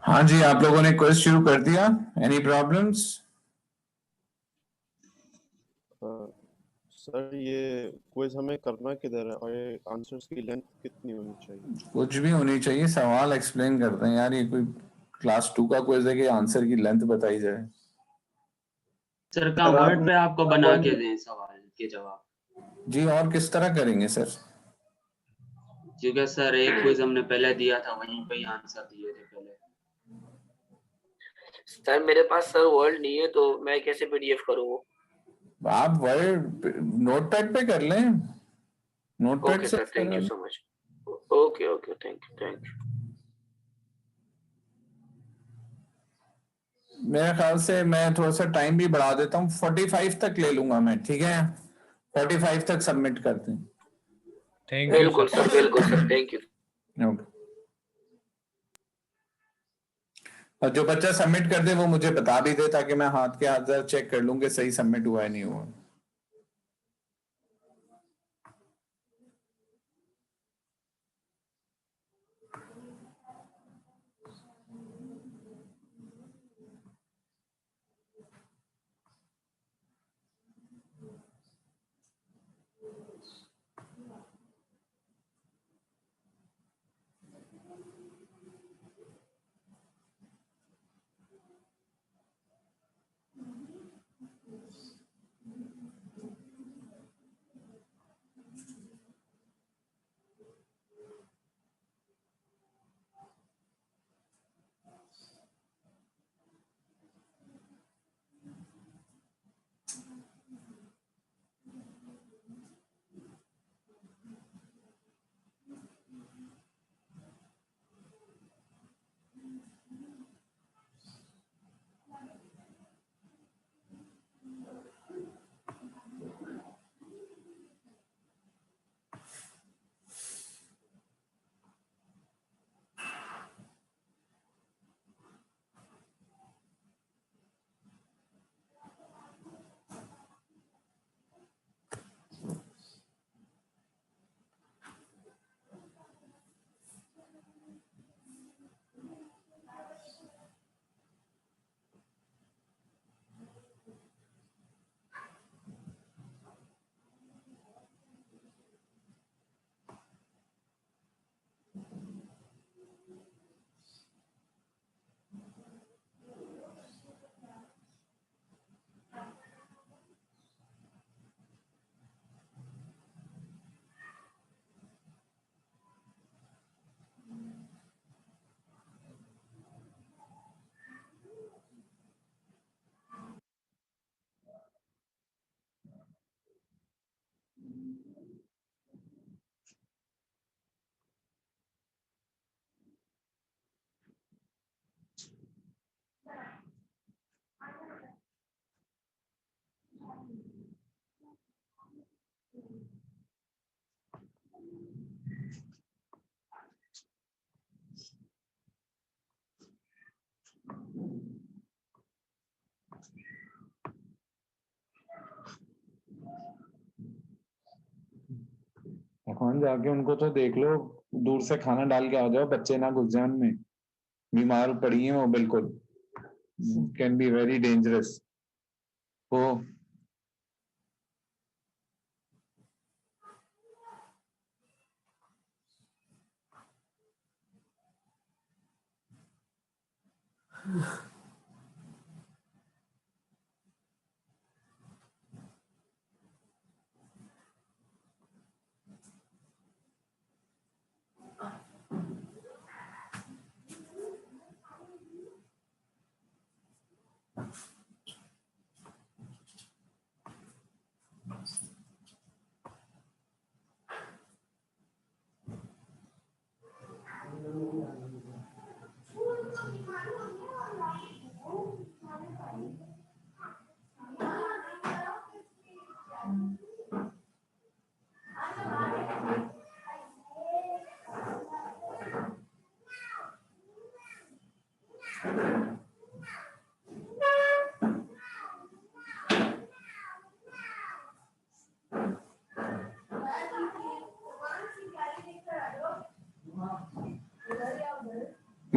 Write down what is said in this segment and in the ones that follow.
हाँ जी, आप लोगों ने क्विज शुरू कर दिया। Any problems? सर ये क्विज हमें करना किधर है और ये आंसर्स की लेंथ कितनी होनी चाहिए? कुछ भी होनी चाहिए, सवाल एक्सप्लेन करते हैं यार। ये कोई क्लास 2 का क्विज है कि आंसर की लेंथ बताई जाए? सर का वर्ड पे आपको बना के दें सवाल के जवाब? जी, और किस तरह करेंगे सर? क्योंकि सर एक क्विज हमने पहले दिया था, वहीं पे ही आंसर दिए थे पहले। सर मेरे पास सर वर्ड नहीं है, तो मैं कैसे पीडीएफ करूँ? आप वर्ड नोटपैड पे कर लें। नोटपैड ओके से sir, thank you so much. Okay okay, thank you. मेरे ख्याल से मैं थोड़ा सा टाइम भी बढ़ा देता हूँ, 45 तक ले लूंगा मैं, ठीक है? 45 तक सबमिट करते हैं। बिल्कुल सर, थैंक यू। ओके। और जो बच्चा सबमिट कर दे वो मुझे बता भी दे, ताकि मैं हाथ के हाथ चेक कर लूँ कि सही सबमिट हुआ है नहीं हुआ। कौन जाके उनको तो देख लो, दूर से खाना डाल के आ जाओ, बच्चे ना घुस जाए उनमें। बीमार पड़ी हैं वो बिल्कुल, कैन बी वेरी डेंजरस। ओ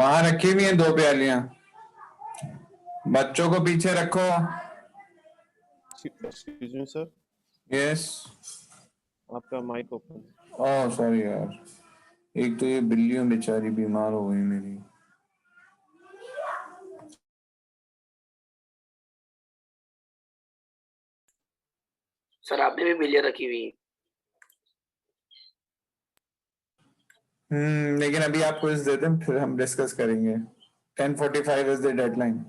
वहां रखी हुई हैं 2 प्यालियां, बच्चों को पीछे रखो। Excuse me sir, yes. आपका माइक ओपन है। ओह सॉरी यार, एक तो ये बिल्लियां बेचारी बीमार हो गई मेरी। सर आपने भी बिलियर रखी हुई है। लेकिन अभी आप क्विज दे दें, फिर हम डिस्कस करेंगे। 10:45 इज द डेडलाइन।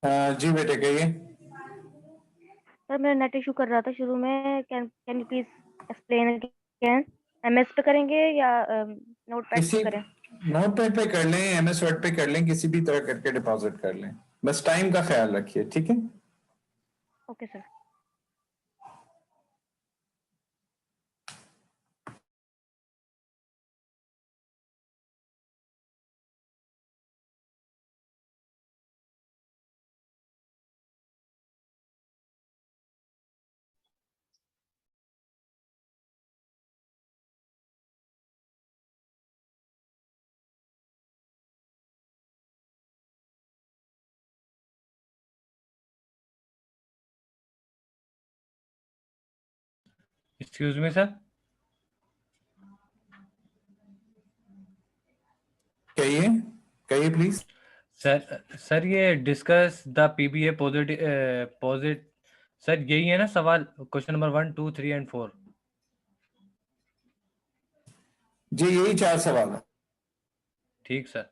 सर जी बेटे कहिए। सर मेरा नेट इशू कर रहा था शुरू में, can you please explain again? MS पे करेंगे या नोटपैड किसी पे करें? नोटपैड पे कर लें, एमएस वर्ड पे कर लें, किसी भी तरह करके डिपॉजिट कर लें, बस टाइम का ख्याल रखिए, ठीक है? Okay sir. Excuse me sir. कहिए कहिए प्लीज। सर ये discuss the PBA posit sir यही है ना सवाल, क्वेश्चन नंबर 1, 2, 3 एंड 4? जी यही 4 सवाल है। ठीक सर।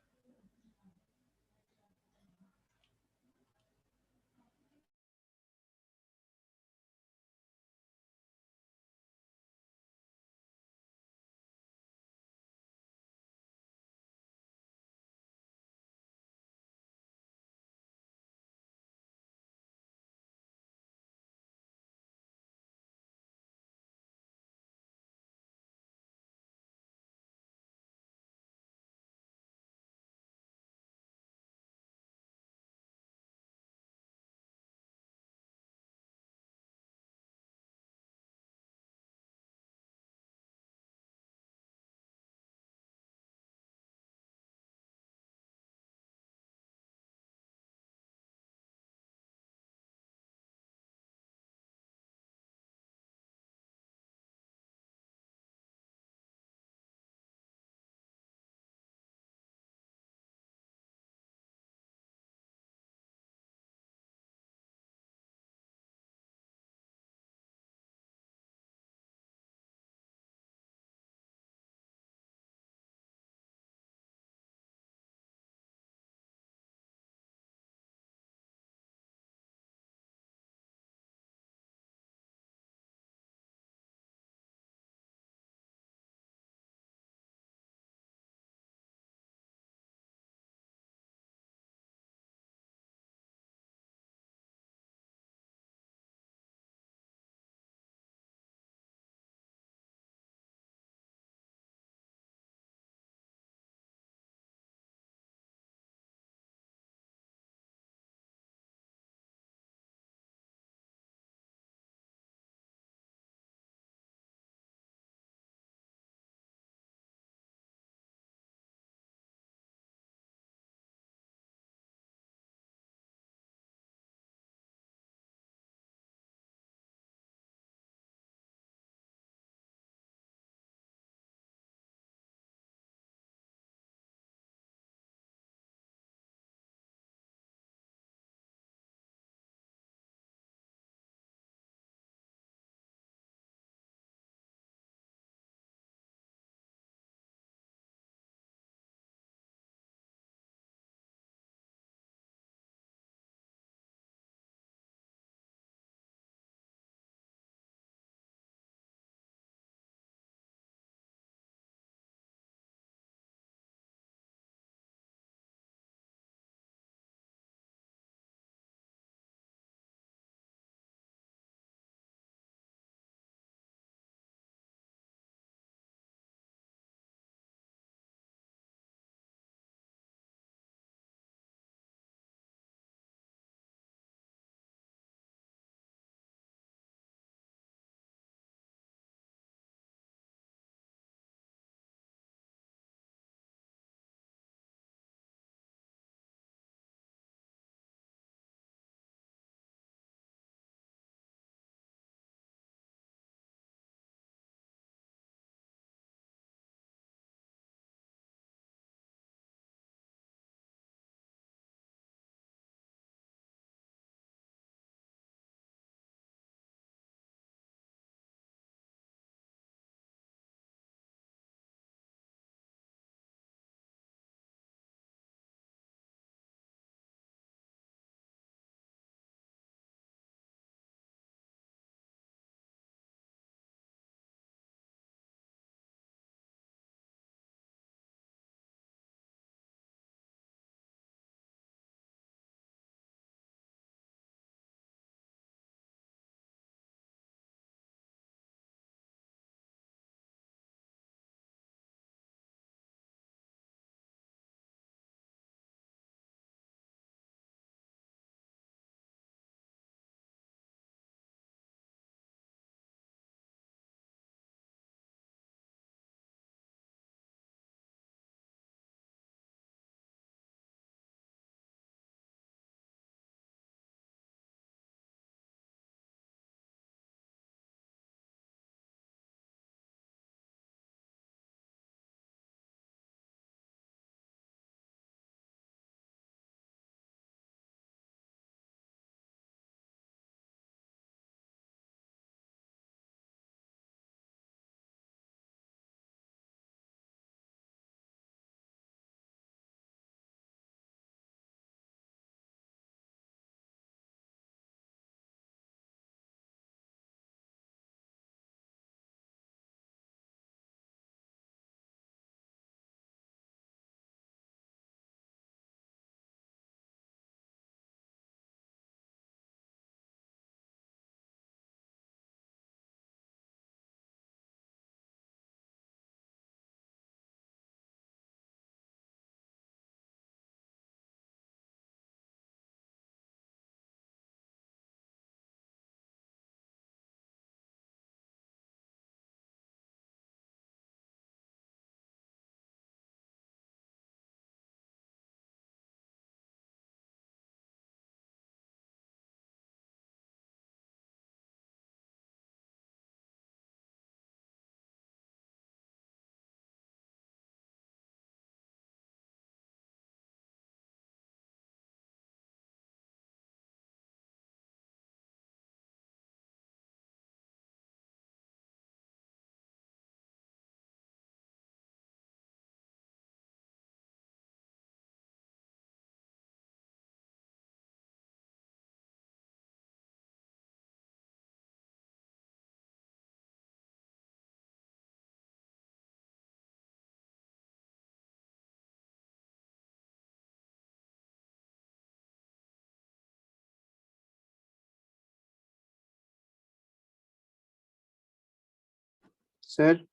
सर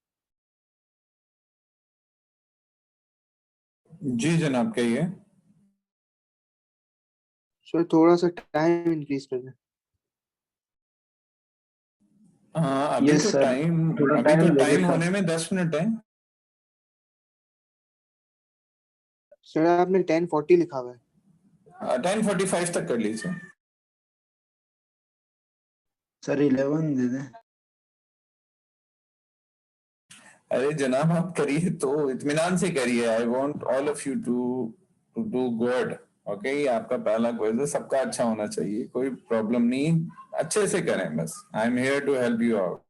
जी जनाब कहिए। सर थोड़ा सा टाइम इंक्रीज कर दें। हाँ अभी यस तो सर, टाइम थोड़ा अभी तो टाइम टाइम लगेगा। होने में 10 मिनट है। सर आपने 10:40 लिखा हुआ है। 10:45 तक कर लीजिए। सर 11 दे दें। अरे जनाब आप करिए तो इत्मीनान से करिए। I want all of you to do good. Okay ये आपका पहला क्विज है, सबका अच्छा होना चाहिए, कोई प्रॉब्लम नहीं, अच्छे से करें बस। I am here to help you out.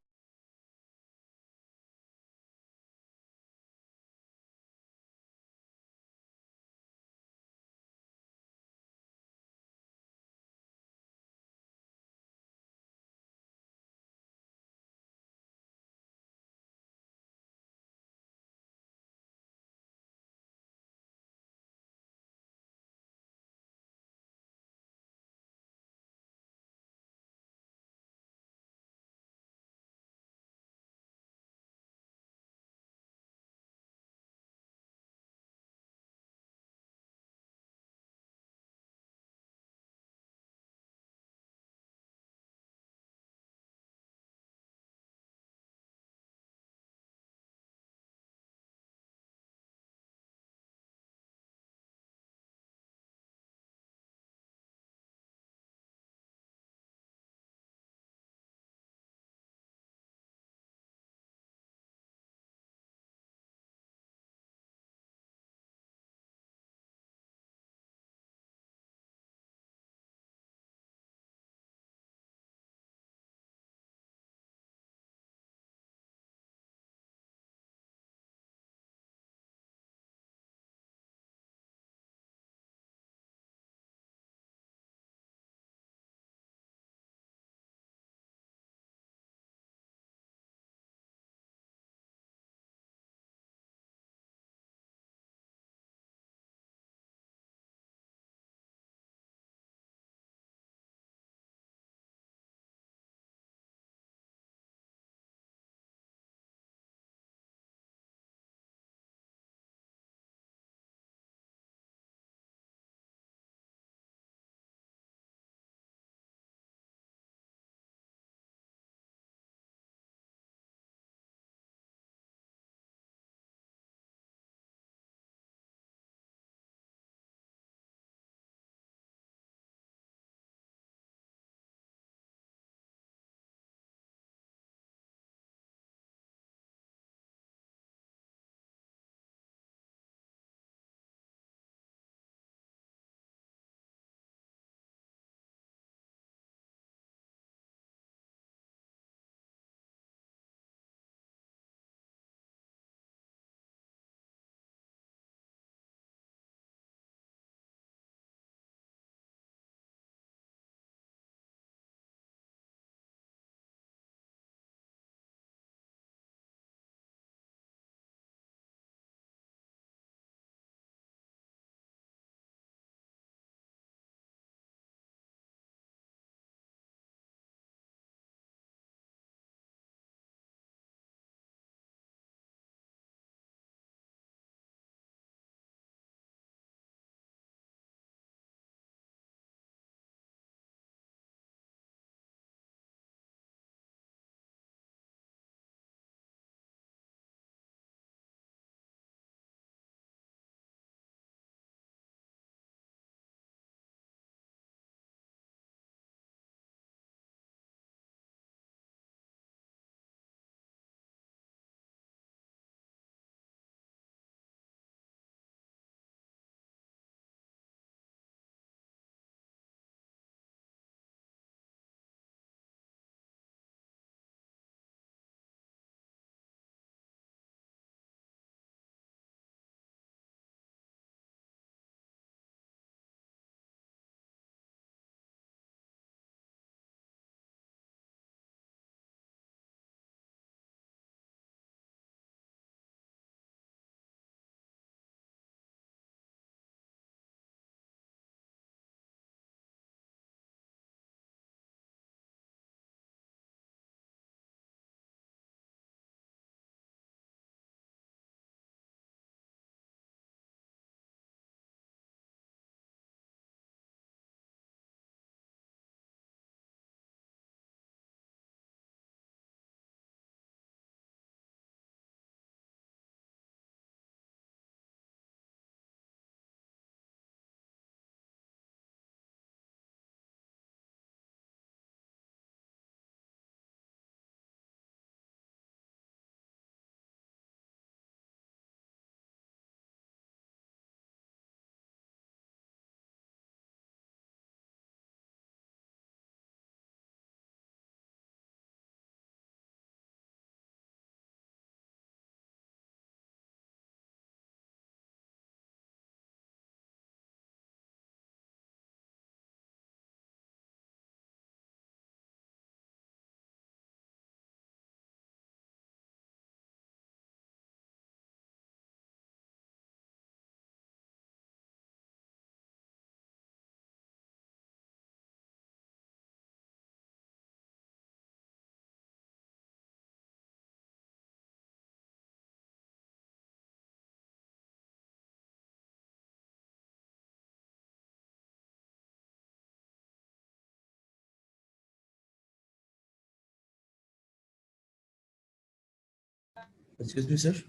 Excuse me sir.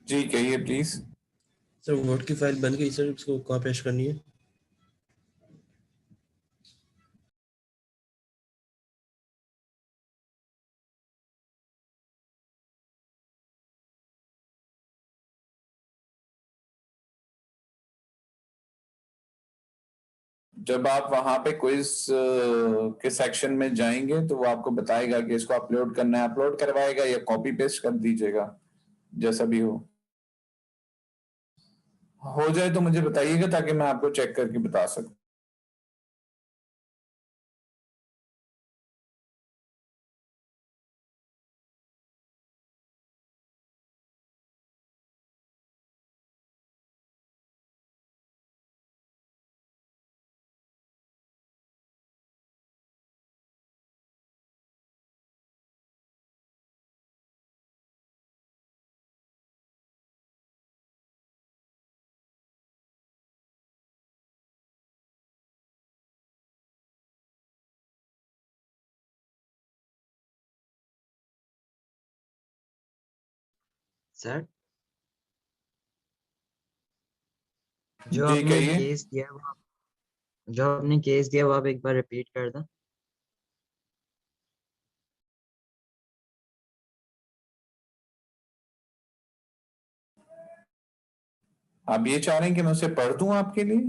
जी कहिए प्लीज। सर वर्ड की फाइल बन गई सर, इसको कहाँ पेश करनी है? जब आप वहां पे क्विज के सेक्शन में जाएंगे तो वो आपको बताएगा कि इसको अपलोड करना है, अपलोड करवाएगा या कॉपी पेस्ट कर दीजिएगा, जैसा भी हो जाए तो मुझे बताइएगा ताकि मैं आपको चेक करके बता सकूं। सर जो जी आपने कहिए। केस दिया वो जो आपने केस दिया वो आप एक बार रिपीट कर दें। आप ये चाह रहे हैं कि मैं उसे पढ़ दूं आपके लिए?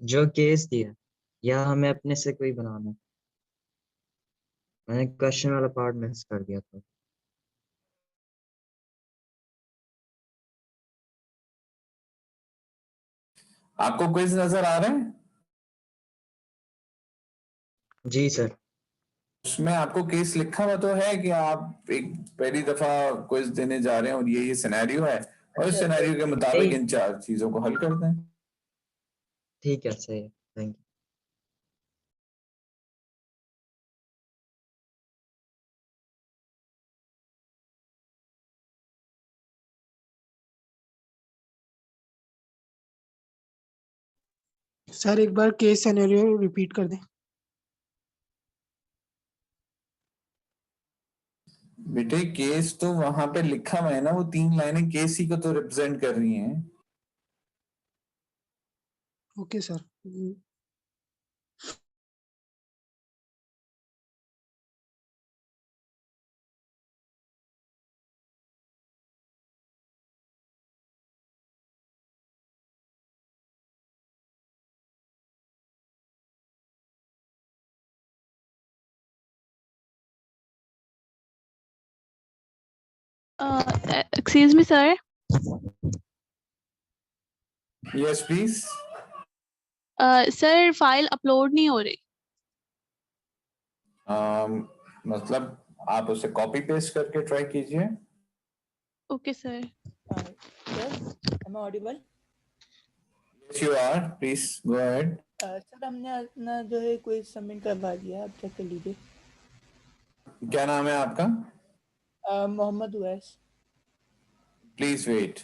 जो केस दिया या हमें अपने से कोई बनाना है? मैंने क्वेश्चन वाला पार्ट मिस कर दिया था। आपको क्विज नजर आ रहे हैं? जी सर। उसमें आपको केस लिखा हुआ तो है कि आप एक पहली दफा क्विज देने जा रहे हैं और ये सिनेरियो है और इस सिनेरियो के मुताबिक इन 4 चीजों को हल कर दें। ठीक है सही है, थैंक यू। सर एक बार केस सिनेरियो रिपीट कर दें। बेटे केस तो वहां पे लिखा हुआ है ना, वो 3 लाइनें केस ही को तो रिप्रेजेंट कर रही हैं। Okay sir. Excuse me, sir. Yes please. Sir file upload नहीं हो रही। मतलब आप उसे कॉपी पेस्ट करके ट्राई कीजिए। Okay sir. Sir am I audible? Yes you are, please go ahead. Sir हमने अपना जो है कोई सबमिट करवा दिया, आप चेक कर लीजिए। क्या नाम है आपका? मोहम्मद उवैस। Please wait.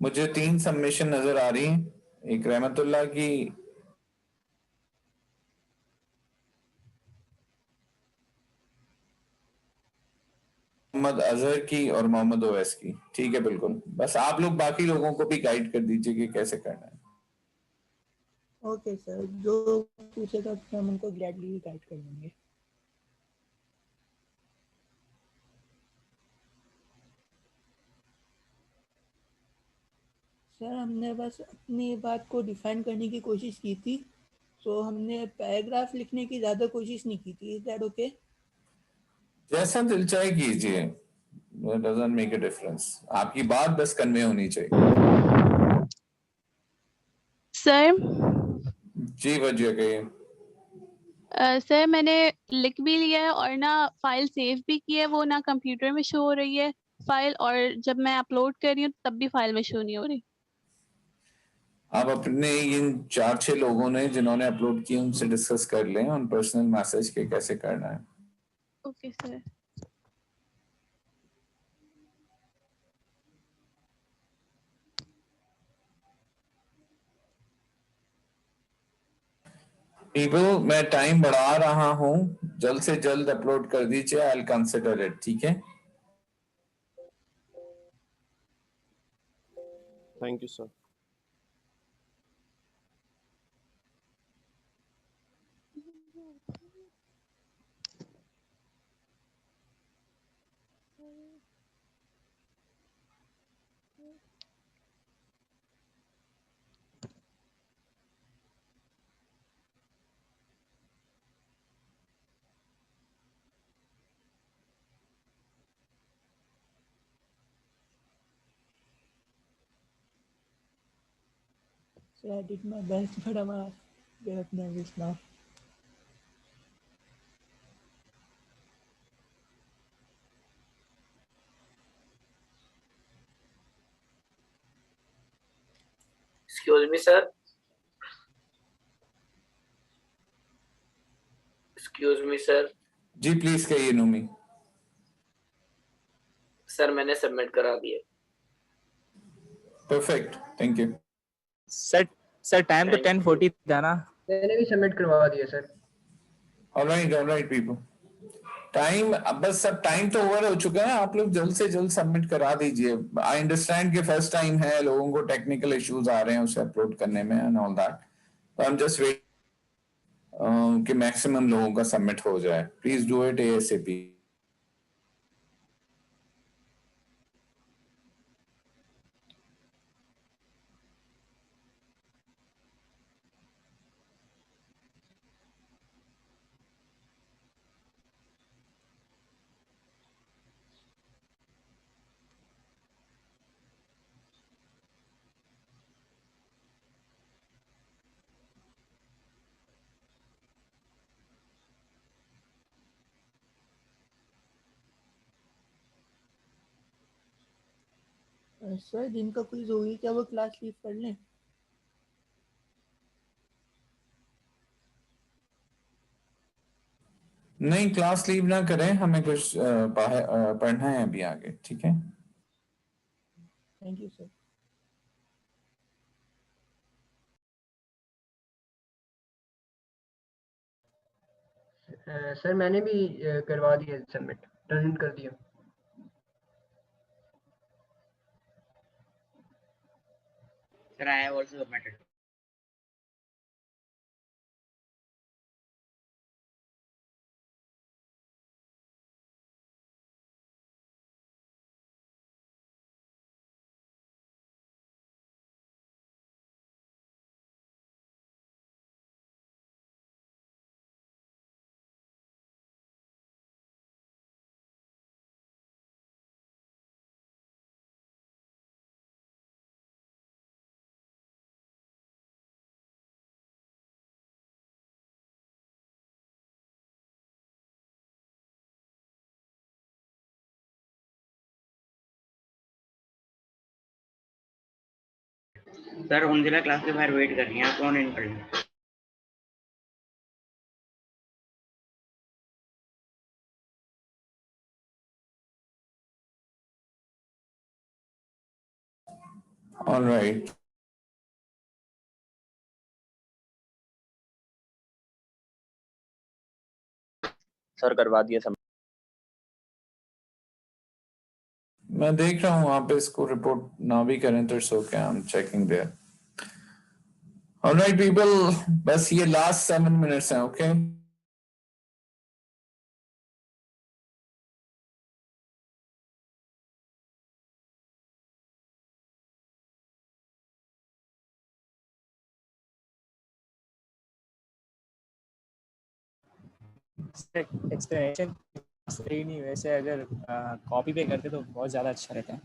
मुझे 3 सबमिशन नजर आ रही हैं, एक रहमतुल्लाह की, मोहम्मद अजहर की और मोहम्मद ओवैस की। ठीक है बिल्कुल, बस आप लोग बाकी लोगों को भी गाइड कर दीजिए कि कैसे करना है। ओके सर, जो पूछेगा हम उनको ग्लैडली गाइड कर देंगे। सर हमने बस अपनी बात को डिफाइन करने की कोशिश की थी, तो हमने पैराग्राफ लिखने की ज़्यादा कोशिश नहीं की थी। Is that okay? जैसा दिल चाहे कीजिए, it doesn't make a difference. आपकी बात बस कन्वे होनी चाहिए। सर जी वजह कहिए। सर मैंने लिख भी लिया है और ना फाइल सेव भी की है, वो ना कंप्यूटर में शो हो रही है फाइल, और जब मैं अपलोड कर रही हूँ तब भी फाइल में शो नहीं हो रही। आप अपने इन 4-6 लोगों ने जिन्होंने अपलोड किए उनसे डिस्कस कर लें उन पर्सनल मैसेज के कैसे करना है। Okay sir. पीपल, मैं टाइम बढ़ा रहा हूँ, जल्द से जल्द अपलोड कर दीजिए, आई विल कंसिडर इट। ठीक है, thank you sir. So I did my best, but I'm a bit nervous now. Excuse me, sir. Excuse me, sir. जी प्लीज कहिए नूमी। सर मैंने सबमिट करा दिया। Perfect, thank you. Sir time तो 10:40 था ना? मैंने भी सबमिट करवा दिया सर। ऑलराइट पीपल, टाइम अब बस सब टाइम तो ओवर हो चुका है, आप लोग जल्द से जल्द सबमिट करा दीजिए। आई अंडरस्टैंड कि फर्स्ट टाइम है, लोगों को टेक्निकल इश्यूज आ रहे हैं उसे अपलोड करने में एंड ऑल दैट, तो आई एम जस्ट वेट कि मैक्सिमम लोगों का सबमिट हो जाए। Please do it ASAP. Sir जिनका क्विज होगी क्या वो क्लास लीव कर लें? नहीं, क्लास लीव ना करें, हमें कुछ पढ़ना है अभी आगे। ठीक है, थैंक यू सर। सर मैंने भी करवा दिया सबमिट, टर्न कर दिया। Sir, I have also submitted. Sir उनजिला क्लास के बाहर वेट कर रही हैं, कौन इन कर लें? ऑलराइट। सर करवा दिया सब। मैं देख रहा हूँ, आप इसको रिपोर्ट ना भी करें तो it's okay, I am checking there. Alright people, बस ये लास्ट 7 मिनट्स हैं। ओके, एक्सप्लेनेशन सही नहीं, वैसे अगर कॉपी पे करते तो बहुत ज़्यादा अच्छा रहता है।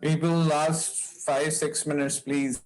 People, last 5-6 minutes, please.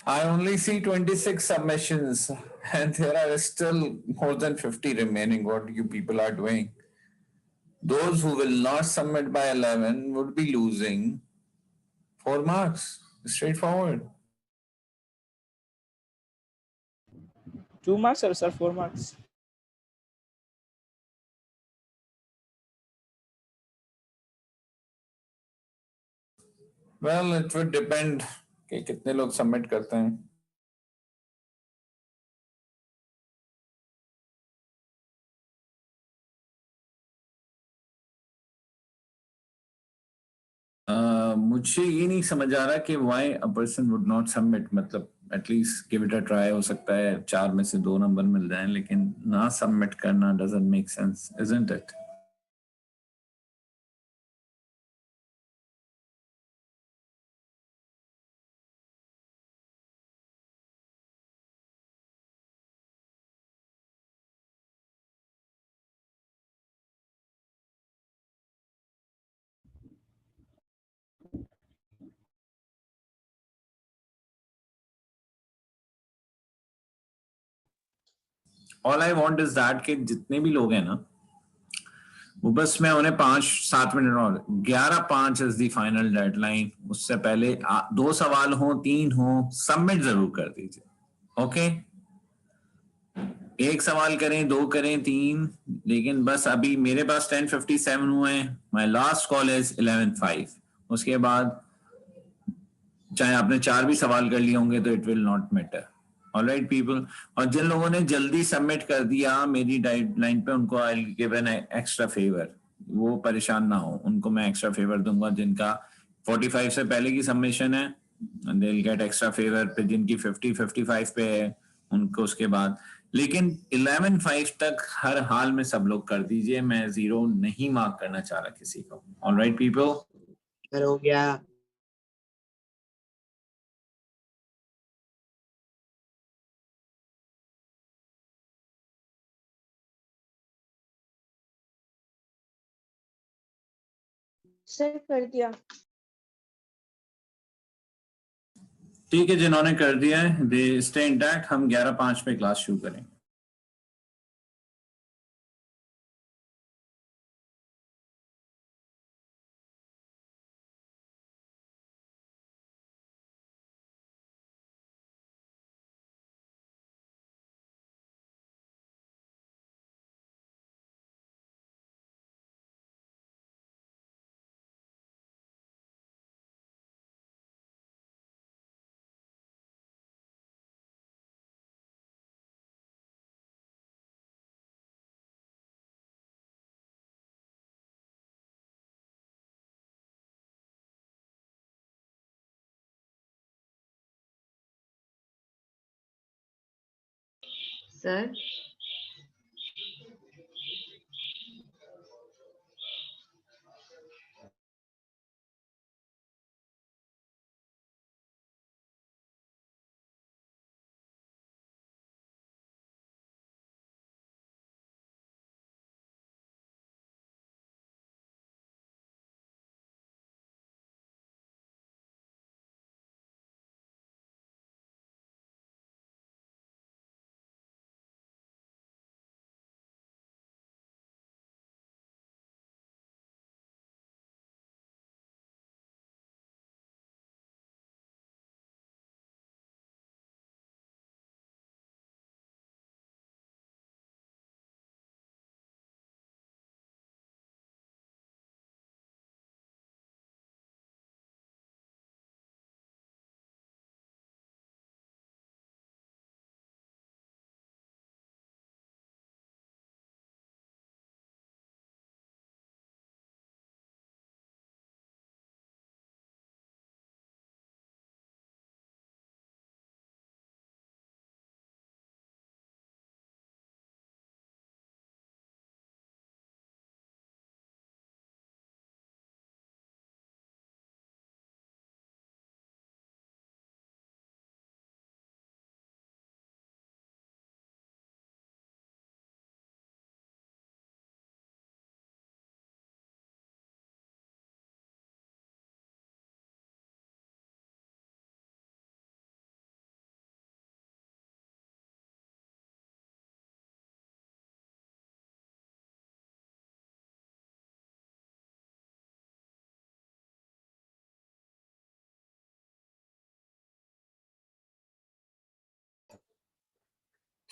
I only see 26 submissions and there are still more than 50 remaining. What you people are doing? Those who will not submit by 11 would be losing 4 marks. Straightforward. 2 marks or sir 4 marks? Well, it would depend कि कितने लोग submit करते हैं. मुझे ये नहीं समझ आ रहा कि why a person would not submit. मतलब at least give it a try. हो सकता है 4 में से 2 नंबर मिल जाएं, लेकिन ना सबमिट करना doesn't make sense, isn't it? All I want is that कि जितने भी लोग हैं ना, वो बस मैं उन्हें 5-7 मिनट और 11:05 इज द फाइनल डेडलाइन. उससे पहले 2 सवाल हो, 3 हो, सबमिट जरूर कर दीजिए. ओके, 1 सवाल करें, 2 करें, 3, लेकिन बस अभी मेरे पास 10:57 हुए हैं. My last call is 11:05. उसके बाद चाहे आपने 4 भी सवाल कर लिए होंगे तो it will not matter. Alright people, और जिन लोगों ने जल्दी सबमिट कर दिया मेरी डेडलाइन पे, उनको I will give an extra favour. वो परेशान ना हो, उनको मैं एक्स्ट्रा फेवर दूंगा. जिनका 45 से पहले की सबमिशन है they will get extra favour. पे जिनकी 50-55 पे है उनको उसके बाद. लेकिन 11:05 तक हर हाल में सब लोग कर दीजिए. मैं 0 नहीं मार्क करना चाह रहा किसी को. ऑलराइट पीपल, हो गया. सर कर दिया. ठीक है, जिन्होंने कर दिया है दे स्टे इंटैक्ट. हम 11:05 पे क्लास शुरू करेंगे. सर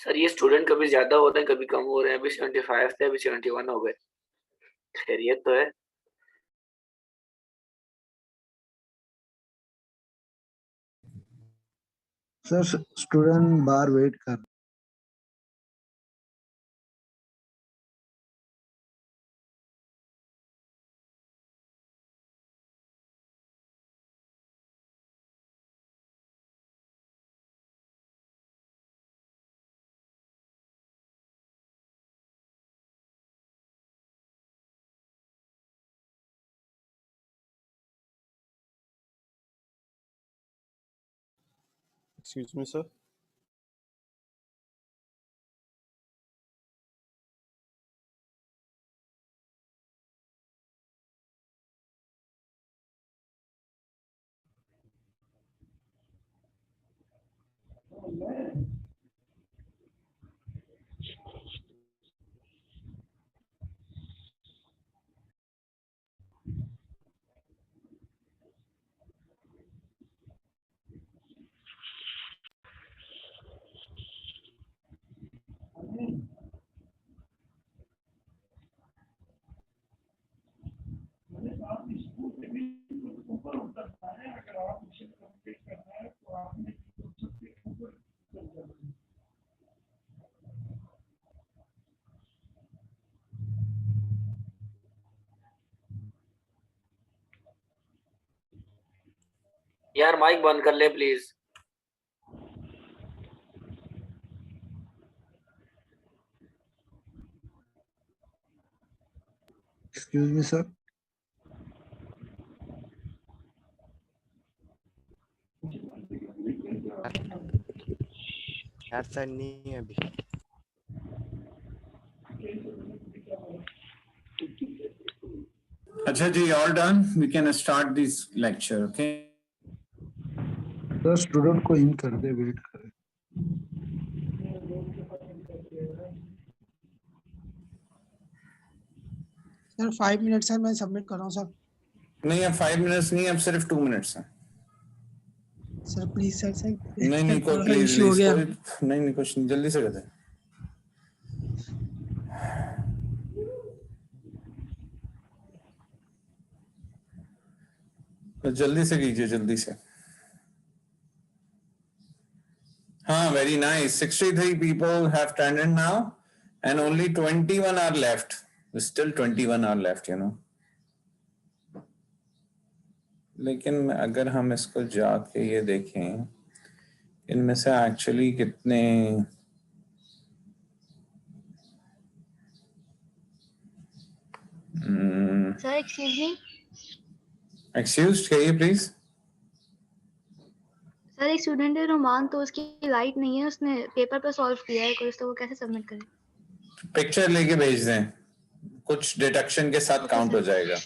सर ये स्टूडेंट कभी ज्यादा होते हैं कभी कम हो रहे हैं, अभी 75 थे अभी 71 हो गए। खैरियत तो है? सर स्टूडेंट बाहर वेट कर। Excuse me, sir. यार माइक बंद कर ले प्लीज। Excuse me sir. यार सर नहीं है अभी। अच्छा जी, all done. We can start this lecture, okay? Sir student को इन कर दे, वेट करे। सर 5 मिनट सर, मैं सबमिट कर रहा हूँ सर। नहीं, अब 5 मिनट्स नहीं, अब सिर्फ 2 मिनट्स हैं। सर प्लीज सर सर नहीं कोई थोड़ा प्लीज इशू हो गया। नहीं कुछ नहीं, जल्दी से कर दे। तो जल्दी से कीजिए, जल्दी से। हाँ, very nice. 63 people have turned in now and only 21 are left. Still 21 are left, you know. लेकिन अगर हम इसको जाके ये देखें, इनमें से एक्चुअली कितने सर एक्सक्यूज मी, एक्सक्यूज कहिए प्लीज। सर एक स्टूडेंट है रोमान, तो उसकी लाइट नहीं है, उसने पेपर पे सॉल्व किया है कुछ, तो वो कैसे सबमिट करें? पिक्चर लेके भेज दें, कुछ डिडक्शन के साथ काउंट हो जाएगा।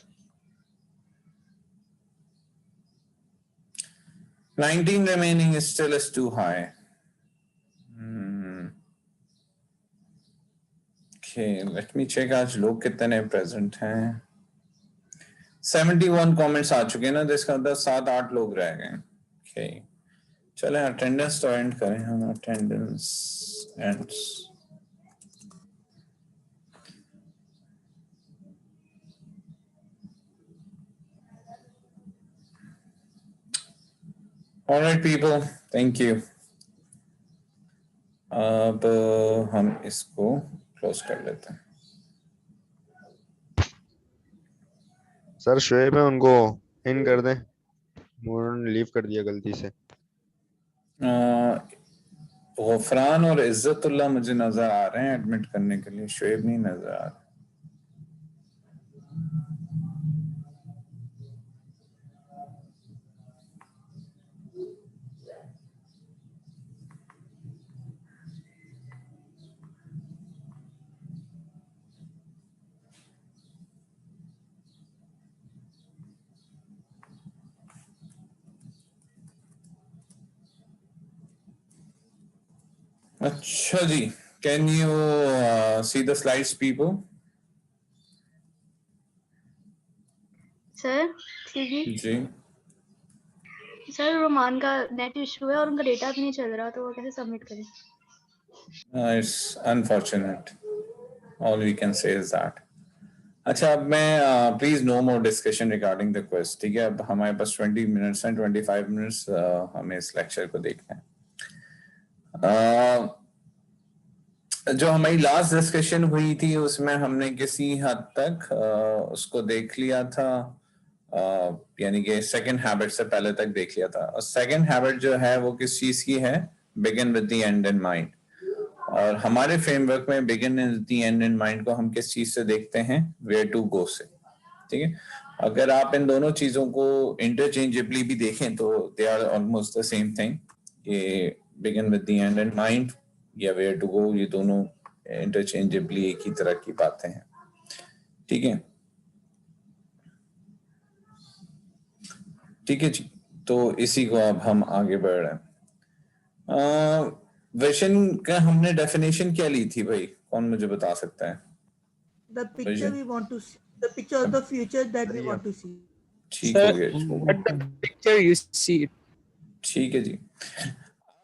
19 remaining is still is too high. Okay, let me check आज लोग कितने प्रेजेंट हैं। 71 कमेंट्स आ चुके हैं ना, जिसका मतलब 7-8 लोग रह गए। Okay, चलें अटेंडेंस तो एंड करें हम। Attendance ends. All right people, thank you. अब हम इसको क्लोज कर लेते हैं। सर शोएब है, उनको इन कर दें, उन्होंने लीव कर दिया गलती से। गफरान और इज्जतुल्लाह मुझे नजर आ रहे हैं एडमिट करने के लिए, शोएब नहीं नजर आ रहा। अच्छा जी, can you see the slides people? Sir excuse me. जी सर रोमान का नेट इशू है और उनका डेटा भी नहीं चल रहा, तो वो कैसे सबमिट करें? It's unfortunate. All we can say is that. अच्छा, अब मैं please no more discussion regarding the quest, ठीक है? अब हमारे पास 20 मिनट्स हैं, 25 मिनट्स हमें इस लेक्चर को देखना है। जो हमारी लास्ट डिस्कशन हुई थी उसमें हमने किसी हद तक उसको देख लिया था, यानी कि सेकंड हैबिट से पहले तक देख लिया था। और सेकंड हैबिट जो है वो किस चीज की है? Begin with the end in mind. और हमारे फ्रेमवर्क में begin with the end in mind को हम किस चीज से देखते हैं? वेयर टू गो से, ठीक है? अगर आप इन दोनों चीजों को इंटरचेंजेबली भी देखें तो they are almost the same thing. ये begin with the end in mind या वेयर टू गो, ये दोनों इंटरचेंजेबली एक ही तरह की बातें हैं, ठीक है? ठीक है जी, तो इसी को अब हम आगे बढ़ रहे हैं। विजन का हमने डेफिनेशन क्या ली थी भाई? कौन मुझे बता सकता है? The picture we want to see, the picture of the future that we want to see. ठीक हो गया, But the picture you see it. ठीक है जी।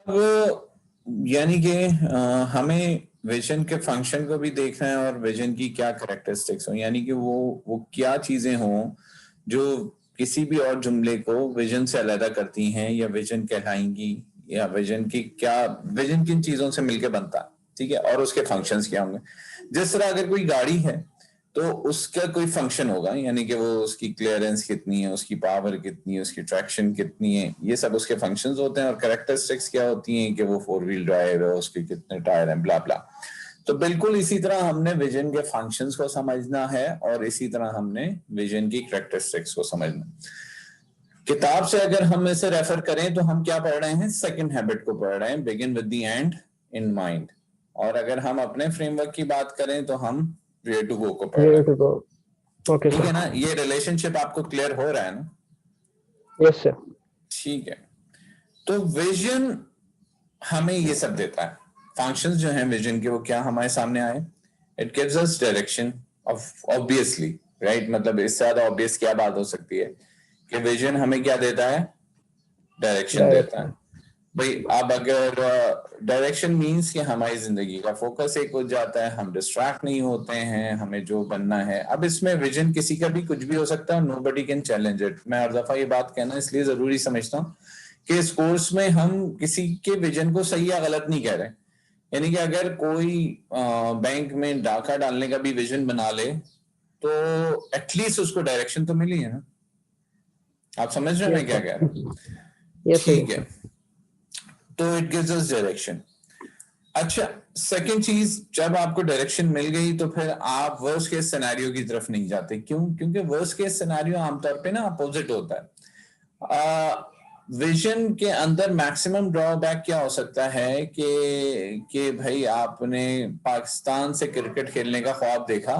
अब यानी कि हमें विजन के फंक्शन को भी देखना है और विजन की क्या कैरेक्टरिस्टिक्स हो, यानी कि वो क्या चीजें हों जो किसी भी और जुमले को विजन से अलग करती हैं या विजन कहलाएंगी, या विजन की क्या, विजन किन चीजों से मिलके बनता है, ठीक है? और उसके फंक्शंस क्या होंगे। जिस तरह अगर कोई गाड़ी है तो उसका कोई फंक्शन होगा, यानी कि वो उसकी क्लियरेंस कितनी है, उसकी पावर कितनी है, उसकी ट्रैक्शन कितनी है, ये सब उसके फंक्शंस होते हैं। और कैरेक्टरिस्टिक्स क्या होती हैं कि वो 4 व्हील ड्राइव है, उसके कितने टायर हैं, ब्ला ब्ला। तो बिल्कुल इसी तरह हमने विजन के फंक्शंस को समझना है और इसी तरह हमने विजन की कैरेक्टरिस्टिक्स को समझना। किताब से अगर हम इसे रेफर करें तो हम क्या पढ़ रहे हैं? सेकंड हैबिट को पढ़ रहे हैं, begin with the end in mind. और अगर हम अपने फ्रेमवर्क की बात करें तो हम वेयर टू गो को पढ़ रहे हैं। ओके ठीक है ना? ये रिलेशनशिप आपको क्लियर हो रहा है ना? Yes sir. ठीक है, तो विजन हमें ये सब देता है। फंक्शंस जो हैं विजन के वो क्या हमारे सामने आए? It gives us direction, obviously, right? मतलब इससे ज्यादा ऑब्वियस क्या बात हो सकती है कि विजन हमें क्या देता है? डायरेक्शन देता है। भाई अब अगर डायरेक्शन मीन्स कि हमारी जिंदगी का फोकस एक हो जाता है, हम डिस्ट्रैक्ट नहीं होते हैं, हमें जो बनना है। अब इसमें विजन किसी का भी कुछ भी हो सकता है, नोबडी कैन चैलेंज इट। मैं हर दफा ये बात कहना इसलिए जरूरी समझता हूँ कि इस कोर्स में हम किसी के विजन को सही या गलत नहीं कह रहे। यानी कि अगर कोई बैंक में डाका डालने का भी विजन बना ले तो एटलीस्ट उसको डायरेक्शन तो मिली है ना? आप समझ रहे हैं मैं क्या कह रहा हूँ? ठीक है, तो इट गिव्स अस डायरेक्शन। अच्छा, सेकंड चीज, जब आपको डायरेक्शन मिल गई तो फिर आप वर्स्ट केस सिनेरियो की तरफ नहीं जाते। क्यों? क्योंकि वर्स्ट केस सिनेरियो आमतौर पे ना अपोजिट होता है। विजन के अंदर मैक्सिमम ड्रॉबैक क्या हो सकता है कि भाई आपने पाकिस्तान से क्रिकेट खेलने का ख्वाब देखा,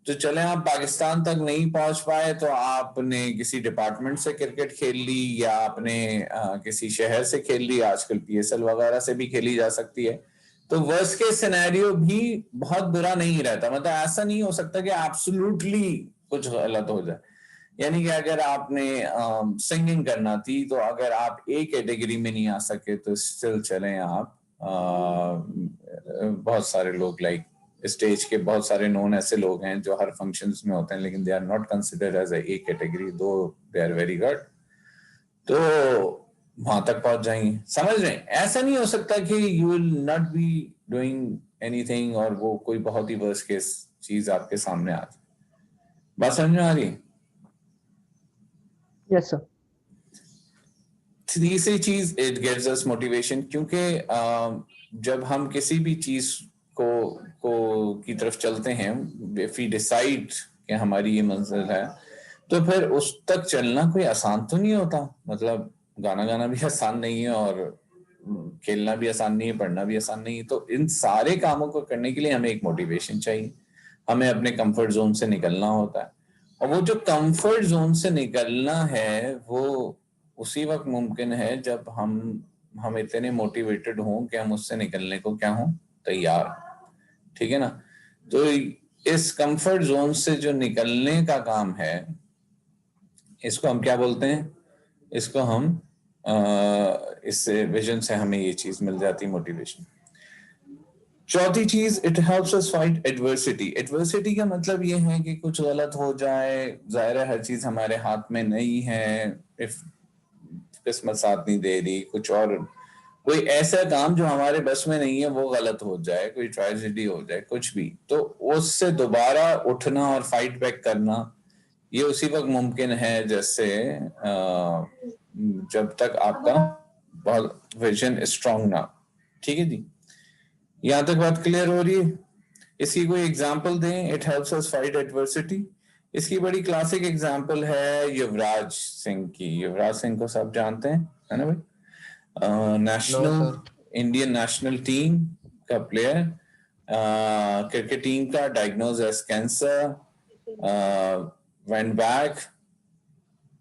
तो चले आप पाकिस्तान तक नहीं पहुंच पाए तो आपने किसी डिपार्टमेंट से क्रिकेट खेल ली या आपने किसी शहर से खेल ली। आजकल PSL वगैरह से भी खेली जा सकती है। तो वर्स्ट केस सिनेरियो भी बहुत बुरा नहीं रहता। मतलब ऐसा नहीं हो सकता कि एब्सोल्युटली कुछ गलत हो जाए। यानी कि अगर आपने सिंगिंग करना थी तो अगर आप A कैटेगरी में नहीं आ सके तो स्टिल चलें आप। बहुत सारे लोग लाइक स्टेज के बहुत सारे नोन ऐसे लोग हैं जो हर फंक्शंस में होते हैं लेकिन they are not considered as a category, though they are very good, तो वहां तक पहुंच जाएंगे। समझ रहे हैं? ऐसा नहीं हो सकता कि you will not be doing anything और वो कोई बहुत ही वर्स्ट केस चीज आपके सामने आ जाए। बात समझ में आ रही? Yes sir. तीसरी चीज, इट गिव्स अस मोटिवेशन, क्योंकि जब हम किसी भी चीज को की तरफ चलते हैं, इफ वी डिसाइड कि हमारी ये मंजिल है, तो फिर उस तक चलना कोई आसान तो नहीं होता। मतलब गाना गाना भी आसान नहीं है और खेलना भी आसान नहीं है, पढ़ना भी आसान नहीं है। तो इन सारे कामों को करने के लिए हमें एक मोटिवेशन चाहिए, हमें अपने कंफर्ट जोन से निकलना होता है। और वो जो कंफर्ट जोन से निकलना है वो उसी वक्त मुमकिन है जब हम इतने मोटिवेटेड हों कि हम उससे निकलने को क्या हों, तैयार। ठीक है ना? तो इस कंफर्ट जोन से जो निकलने का काम है, इसको हम क्या बोलते हैं? इसको हम इससे विजन से हमें ये चीज मिल जाती, मोटिवेशन। चौथी चीज, it helps us fight adversity. Adversity का मतलब ये है कि कुछ गलत हो जाए, जाहिर है हर चीज हमारे हाथ में नहीं है, इफ किस्मत साथ नहीं दे रही, कुछ और कोई ऐसा काम जो हमारे बस में नहीं है वो गलत हो जाए, कोई ट्रेजेडी हो जाए, कुछ भी, तो उससे दोबारा उठना और फाइट बैक करना ये उसी वक्त मुमकिन है जैसे जब तक आपका बहुत विजन स्ट्रांग ना। ठीक है जी, यहाँ तक बात क्लियर हो रही है? इसकी कोई एग्जांपल दें, it helps us fight adversity. इसकी बड़ी क्लासिक एग्जांपल है युवराज सिंह की। युवराज सिंह को सब जानते हैं, है ना भाई? नेशनल इंडियन नेशनल टीम का प्लेयर, क्रिकेट टीम का, diagnose as cancer, went back,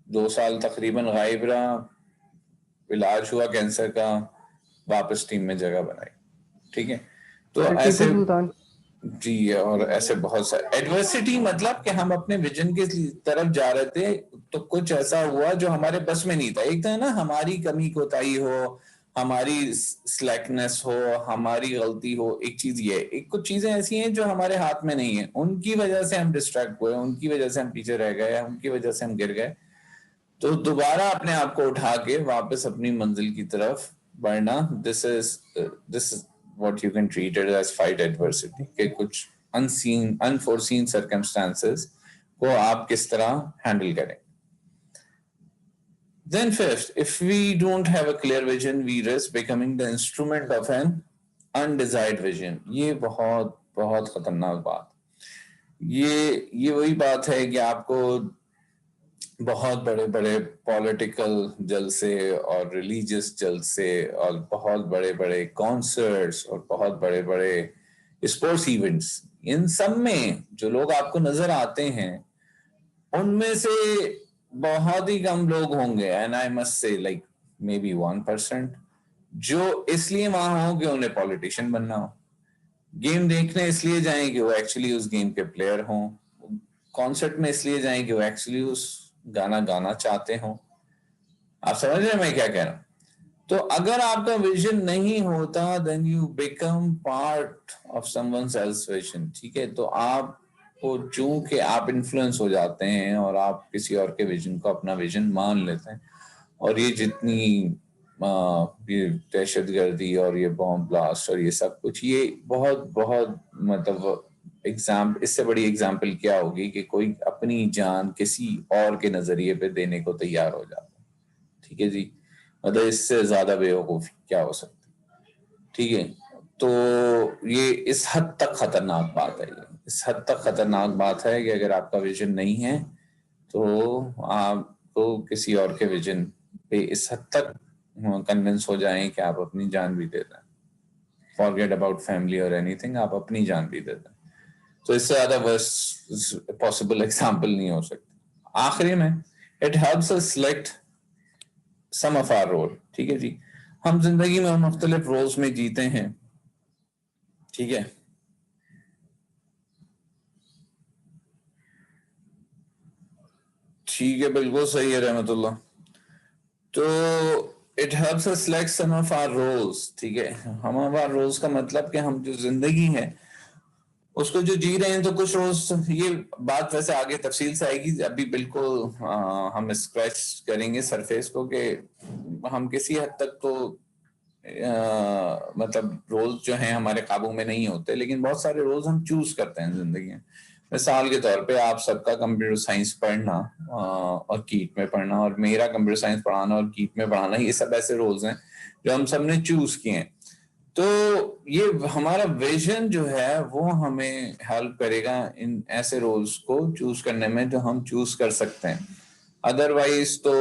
2 साल तकरीबन गायब रहा, इलाज हुआ कैंसर का, वापस टीम में जगह बनाई। ठीक है, तो ऐसे जी, और ऐसे बहुत सारे एडवर्सिटी, मतलब कि हम अपने विजन की तरफ जा रहे थे तो कुछ ऐसा हुआ जो हमारे बस में नहीं था। एक तो है ना हमारी कमी कोताही हो, हमारी स्लैकनेस हो, हमारी गलती हो, एक चीज ये, एक कुछ चीजें ऐसी हैं जो हमारे हाथ में नहीं है, उनकी वजह से हम डिस्ट्रैक्ट हुए, उनकी वजह से हम पीछे रह गए, उनकी वजह से हम गिर गए। तो दोबारा अपने आप को उठा के वापस अपनी मंजिल की तरफ बढ़ना, this is what you can treat it as fight adversity, कि कुछ unforeseen circumstances को आप किस तरह handle करें। Then fifth, if we don't have a clear vision, we risk becoming the instrument of an undesired vision। ये बहुत बहुत खतरनाक बात। ये वही बात है कि आपको बहुत बड़े बड़े पॉलिटिकल जलसे और रिलीजियस जलसे और बहुत बड़े बड़े कॉन्सर्ट्स और बहुत बड़े बड़े स्पोर्ट्स इवेंट्स, इन सब में जो लोग आपको नजर आते हैं उनमें से बहुत ही कम लोग होंगे, and I must say like may be 1%, जो इसलिए वहां हो कि उन्हें पॉलिटिशियन बनना हो, गेम देखने इसलिए जाएं कि वो एक्चुअली उस गेम के प्लेयर हों, कॉन्सर्ट में इसलिए जाएं कि वो एक्चुअली उस गाना गाना चाहते हो। आप समझ रहे हैं मैं क्या कह रहा हूं? तो अगर आपका विजन नहीं होता, then you become part of someone else vision. ठीक है, तो आपको चूंकि आप इन्फ्लुएंस हो जाते हैं और आप किसी और के विजन को अपना विजन मान लेते हैं, और ये जितनी ये दहशतगर्दी और ये बॉम्ब ब्लास्ट और ये सब कुछ, ये बहुत बहुत मतलब इससे बड़ी एग्जाम्पल क्या होगी कि कोई अपनी जान किसी और के नजरिए पे देने को तैयार हो जाता है। ठीक है जी, मतलब इससे ज्यादा बेवकूफी क्या हो सकती। ठीक है, तो ये इस हद तक खतरनाक बात है, ये इस हद तक खतरनाक बात है कि अगर आपका विजन नहीं है तो आपको किसी और के विजन पे इस हद तक कन्विंस हो जाएं कि आप अपनी जान भी दे दें। फॉरगेट अबाउट फैमिली और एनीथिंग, आप अपनी जान भी दे दें। तो इससे ज्यादा वर्स्ट पॉसिबल एग्जाम्पल नहीं हो सकती। आखिरी में, it helps us select some of our role. ठीक है जी, हम जिंदगी में मुख्तलिफ रोल्स में जीते हैं। ठीक है, ठीक है, बिल्कुल सही है रहमतुल्लाह। तो it helps us select some of our roles. ठीक है, हम आवर रोल्स का मतलब कि हम जो जिंदगी है उसको जो जी रहे हैं, तो कुछ रोज, ये बात वैसे आगे तफसील से आएगी, अभी बिल्कुल हम स्क्रैच करेंगे सरफेस को कि हम किसी हद तक तो मतलब रोल्स जो हैं हमारे काबू में नहीं होते, लेकिन बहुत सारे रोल्स हम चूज करते हैं जिंदगी में। मिसाल के तौर पे आप सबका कंप्यूटर साइंस पढ़ना और कीट में पढ़ना, और मेरा कंप्यूटर साइंस पढ़ाना और कीट में पढ़ाना, ये सब ऐसे रोल्स हैं जो हम सब ने चूज किए हैं। तो ये हमारा विजन जो है वो हमें हेल्प करेगा इन ऐसे रोल्स को चूज करने में जो हम चूज कर सकते हैं। अदरवाइज तो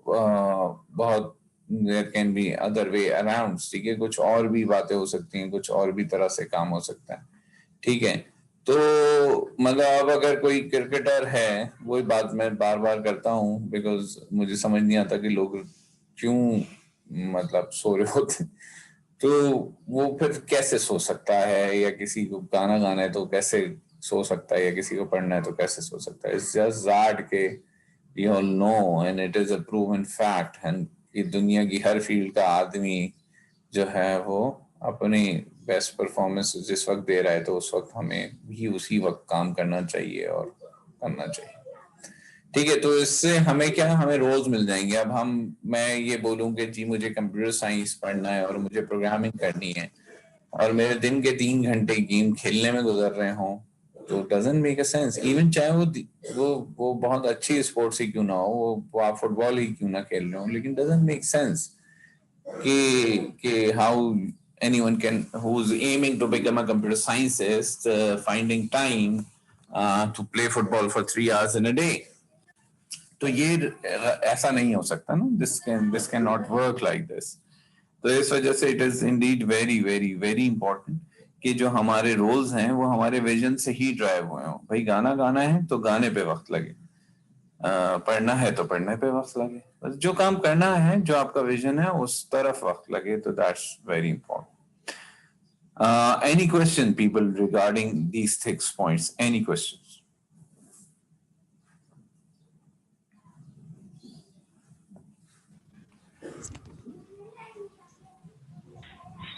बहुत there can be other way around. ठीक है, कुछ और भी बातें हो सकती हैं, कुछ और भी तरह से काम हो सकता है। ठीक है, तो मतलब अब अगर कोई क्रिकेटर है, वही बात मैं बार बार करता हूँ बिकॉज मुझे समझ नहीं आता कि लोग क्यों मतलब सो रहे होते, तो वो फिर कैसे सो सकता है, या किसी को गाना गाना है तो कैसे सो सकता है, या किसी को पढ़ना है तो कैसे सो सकता है। इट्स जस्ट दैट के we all know and it is a proven fact, and कि दुनिया की हर फील्ड का आदमी जो है वो अपनी बेस्ट परफॉर्मेंस जिस वक्त दे रहा है तो उस वक्त हमें भी उसी वक्त काम करना चाहिए और करना चाहिए। ठीक है, तो इससे हमें क्या, हमें रोज मिल जाएंगे। अब मैं ये बोलूं कि जी मुझे कंप्यूटर साइंस पढ़ना है और मुझे प्रोग्रामिंग करनी है और मेरे दिन के 3 घंटे गेम खेलने में गुजर रहे हों, तो doesn't make a sense. Even चाहे वो बहुत अच्छी स्पोर्ट्स ही क्यों ना हो, वो आप फुटबॉल ही क्यों ना खेल रहे हो, लेकिन डजंट मेक सेंस कि how anyone who's aiming to become a computer scientist finding time to play football for 3 hours in a day. तो ये ऐसा नहीं हो सकता ना, this cannot work like this. तो इस वजह से it is indeed very very very important कि जो हमारे रोल्स हैं वो हमारे विजन से ही ड्राइव हुए हों। भाई गाना गाना है तो गाने पे वक्त लगे, पढ़ना है तो पढ़ने पे वक्त लगे, बस जो काम करना है, जो आपका विजन है उस तरफ वक्त लगे, तो that's very important. Any question people regarding these 6 points? Any questions?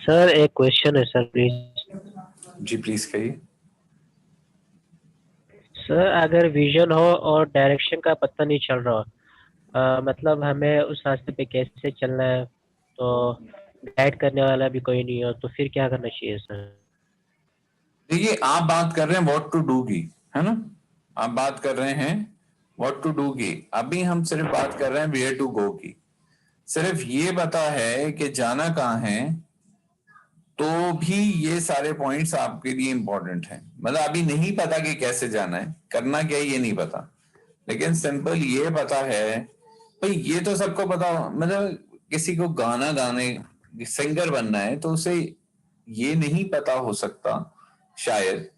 Sir एक क्वेश्चन है सर, प्लीज। जी प्लीज कहिए। सर अगर विजन हो और डायरेक्शन का पता नहीं चल रहा, मतलब हमें उस रास्ते पे कैसे चलना है, तो गाइड करने वाला भी कोई नहीं हो, तो फिर क्या करना चाहिए सर? देखिए, आप बात कर रहे हैं व्हाट टू डू की, है ना? आप बात कर रहे हैं व्हाट टू डू की। अभी हम सिर्फ बात कर रहे हैं वेयर टू गो की। सिर्फ ये पता है कि जाना कहाँ है, तो भी ये सारे पॉइंट्स आपके लिए इंपॉर्टेंट हैं। मतलब अभी नहीं पता कि कैसे जाना है, करना क्या है ये नहीं पता, लेकिन सिंपल ये पता है, भाई ये तो सबको पता। मतलब किसी को गाना गाने सिंगर बनना है तो उसे ये नहीं पता हो सकता शायद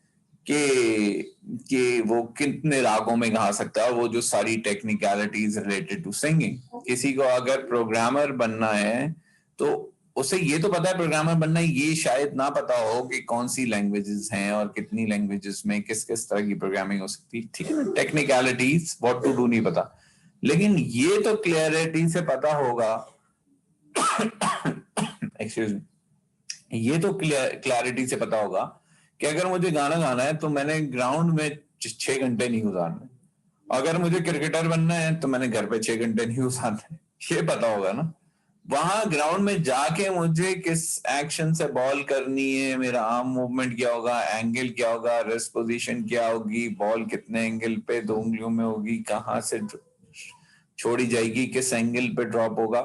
कि वो कितने रागों में गा सकता है, वो जो सारी टेक्निकलिटीज रिलेटेड टू सिंगिंग। किसी को अगर प्रोग्रामर बनना है तो उसे ये तो पता है प्रोग्रामर बनना है, ये शायद ना पता हो कि कौन सी लैंग्वेजेस हैं और कितनी लैंग्वेजेस में किस किस तरह की प्रोग्रामिंग हो सकती है। ठीक है ना, टेक्निकलिटीज व्हाट टू डू नहीं पता, लेकिन ये तो क्लैरिटी से पता होगा एक्सक्यूज मी, ये तो क्लैरिटी से पता होगा कि अगर मुझे गाना गाना है तो मैंने ग्राउंड में 6 घंटे नहीं गुजारने, अगर मुझे क्रिकेटर बनना है तो मैंने घर पे 6 घंटे नहीं गुजारने, ये पता होगा ना। वहां ग्राउंड में जाके मुझे किस एक्शन से बॉल करनी है, मेरा आर्म मूवमेंट क्या होगा, एंगल क्या होगा, रेस्ट पोजीशन क्या होगी, बॉल कितने एंगल पे 2 उंगलियों में होगी, कहाँ से छोड़ी जाएगी, किस एंगल पे ड्रॉप होगा,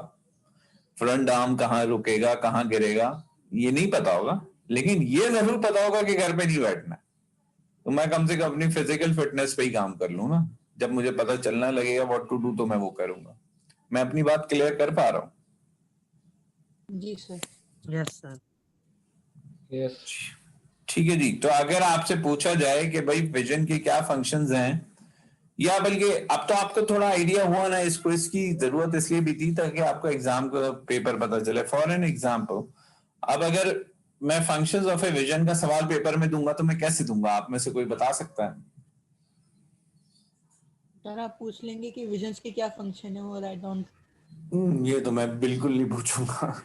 फ्रंट आर्म कहाँ रुकेगा, कहाँ गिरेगा, ये नहीं पता होगा। लेकिन ये जरूर पता होगा कि घर पे नहीं बैठना, तो मैं कम से कम अपनी फिजिकल फिटनेस पे ही काम कर लूँ ना। जब मुझे पता चलना लगेगा व्हाट टू डू तो मैं वो करूंगा। मैं अपनी बात क्लियर कर पा रहा हूँ? जी सर। Yes sir. यस, ठीक है जी। तो अगर आपसे पूछा जाए कि भाई विजन के क्या फंक्शंस हैं, या बल्कि अब तो आपको थोड़ा आइडिया हुआ ना, इसको इसकी जरूरत इसलिए भी थी ताकि आपको एग्जाम का पेपर पता चले। फॉर एन एग्जाम्पल, अब अगर मैं फंक्शंस ऑफ ए विजन का सवाल पेपर में दूंगा तो मैं कैसे दूंगा? आप में से कोई बता सकता है? सर आप पूछ लेंगे कि विजन्स के क्या फंक्शन है और राइट डाउन। ये तो मैं बिल्कुल नहीं पूछूंगा।